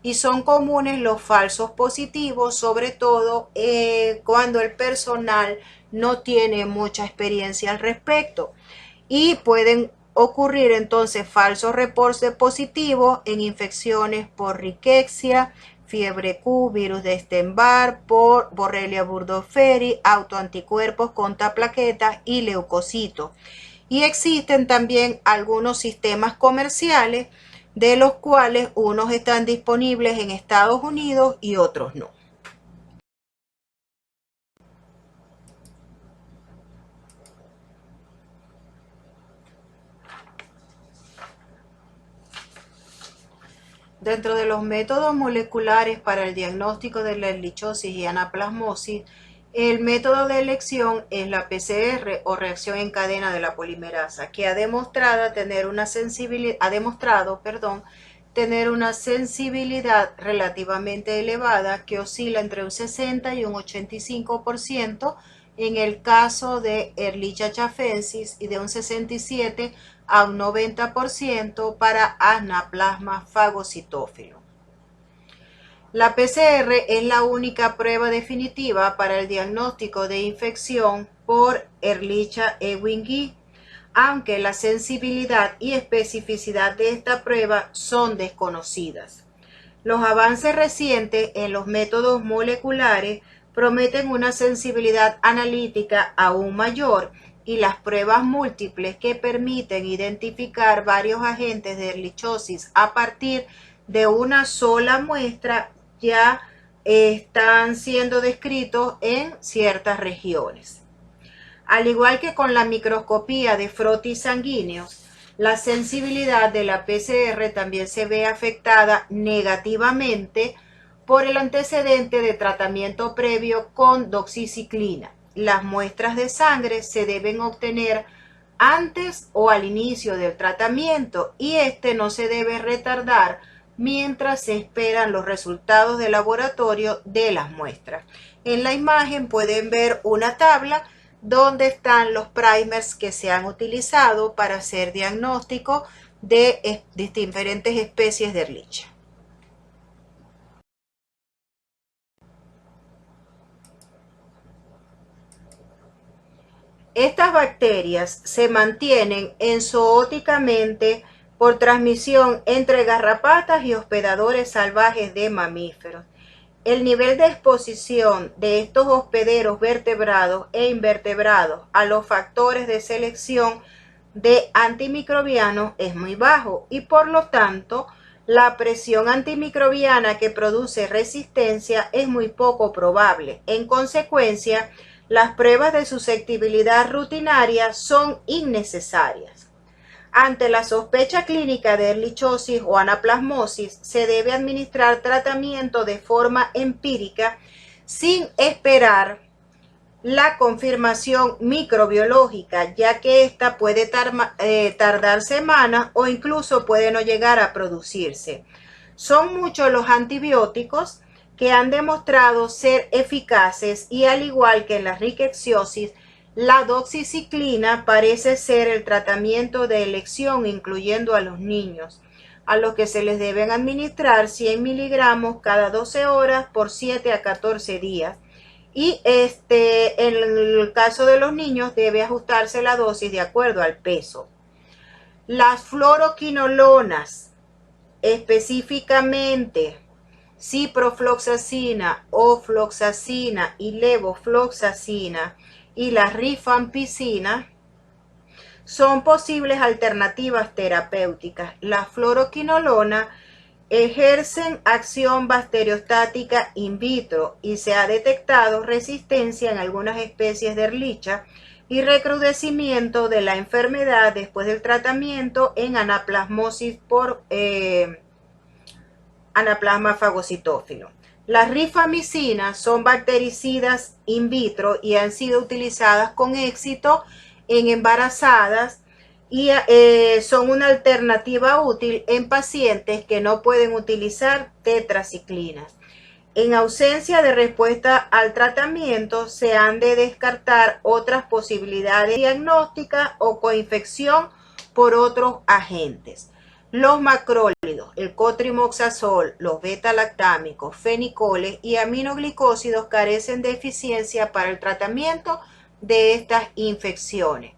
Y son comunes los falsos positivos, sobre todo cuando el personal no tiene mucha experiencia al respecto. Y pueden ocurrir entonces falsos reportes positivos en infecciones por riquexia, fiebre Q, virus de Epstein-Barr, por Borrelia burgdorferi, autoanticuerpos contra plaquetas y leucocitos. Y existen también algunos sistemas comerciales de los cuales unos están disponibles en Estados Unidos y otros no. Dentro de los métodos moleculares para el diagnóstico de la ehrlichiosis y anaplasmosis, el método de elección es la PCR o reacción en cadena de la polimerasa, que ha demostrado tener una sensibilidad relativamente elevada que oscila entre un 60 y un 85% en el caso de Ehrlichia chafensis y de un 67 a un 90% para Anaplasma phagocytophilus. La PCR es la única prueba definitiva para el diagnóstico de infección por Ehrlichia Ewing. aunque la sensibilidad y especificidad de esta prueba son desconocidas. Los avances recientes en los métodos moleculares prometen una sensibilidad analítica aún mayor y las pruebas múltiples que permiten identificar varios agentes de Ehrlichiosis a partir de una sola muestra ya están siendo descritos en ciertas regiones. Al igual que con la microscopía de frotis sanguíneos, la sensibilidad de la PCR también se ve afectada negativamente por el antecedente de tratamiento previo con doxiciclina. Las muestras de sangre se deben obtener antes o al inicio del tratamiento y este no se debe retardar mientras se esperan los resultados de laboratorio de las muestras. En la imagen pueden ver una tabla donde están los primers que se han utilizado para hacer diagnóstico de diferentes especies de Ehrlichia. Estas bacterias se mantienen zoóticamente por transmisión entre garrapatas y hospedadores salvajes de mamíferos. El nivel de exposición de estos hospederos vertebrados e invertebrados a los factores de selección de antimicrobianos es muy bajo y por lo tanto la presión antimicrobiana que produce resistencia es muy poco probable. En consecuencia, las pruebas de susceptibilidad rutinaria son innecesarias. Ante la sospecha clínica de Ehrlichiosis o anaplasmosis, se debe administrar tratamiento de forma empírica sin esperar la confirmación microbiológica, ya que esta puede tardar semanas o incluso puede no llegar a producirse. Son muchos los antibióticos que han demostrado ser eficaces y al igual que en la rickettsiosis, la doxiciclina parece ser el tratamiento de elección, incluyendo a los niños, a los que se les deben administrar 100 miligramos cada 12 horas por 7 a 14 días. Y en el caso de los niños debe ajustarse la dosis de acuerdo al peso. Las fluoroquinolonas, específicamente ciprofloxacina, ofloxacina y levofloxacina, y la rifampicina son posibles alternativas terapéuticas. Las fluoroquinolonas ejercen acción bacteriostática in vitro y se ha detectado resistencia en algunas especies de Ehrlichia y recrudecimiento de la enfermedad después del tratamiento en anaplasmosis por anaplasma fagocitófilo. Las rifamicinas son bactericidas in vitro y han sido utilizadas con éxito en embarazadas y son una alternativa útil en pacientes que no pueden utilizar tetraciclinas. En ausencia de respuesta al tratamiento, se han de descartar otras posibilidades diagnósticas o coinfección por otros agentes. Los macrólidos, el cotrimoxazol, los beta-lactámicos, fenicoles y aminoglicósidos carecen de eficiencia para el tratamiento de estas infecciones.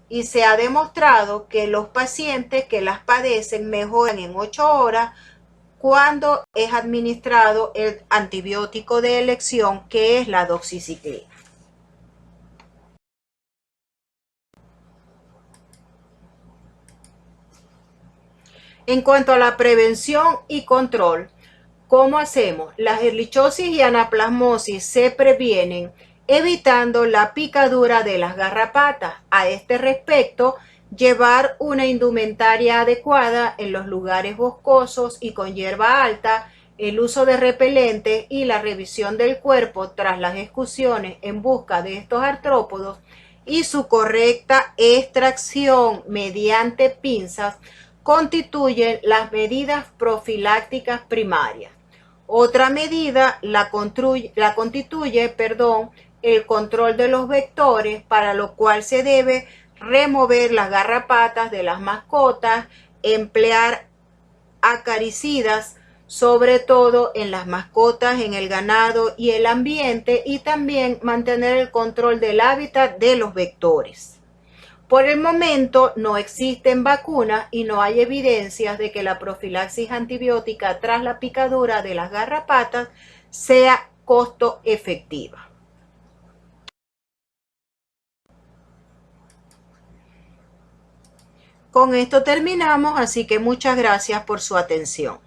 Y se ha demostrado que los pacientes que las padecen mejoran en 8 horas cuando es administrado el antibiótico de elección, que es la doxiciclina. En cuanto a la prevención y control, ¿cómo hacemos? Las ehrlichiosis y anaplasmosis se previenen evitando la picadura de las garrapatas. A este respecto, llevar una indumentaria adecuada en los lugares boscosos y con hierba alta, el uso de repelentes y la revisión del cuerpo tras las excursiones en busca de estos artrópodos y su correcta extracción mediante pinzas constituyen las medidas profilácticas primarias. Otra medida la constituye el control de los vectores, para lo cual se debe remover las garrapatas de las mascotas, emplear acaricidas, sobre todo en las mascotas, en el ganado y el ambiente, y también mantener el control del hábitat de los vectores. Por el momento no existen vacunas y no hay evidencias de que la profilaxis antibiótica tras la picadura de las garrapatas sea costo efectiva. Con esto terminamos, así que muchas gracias por su atención.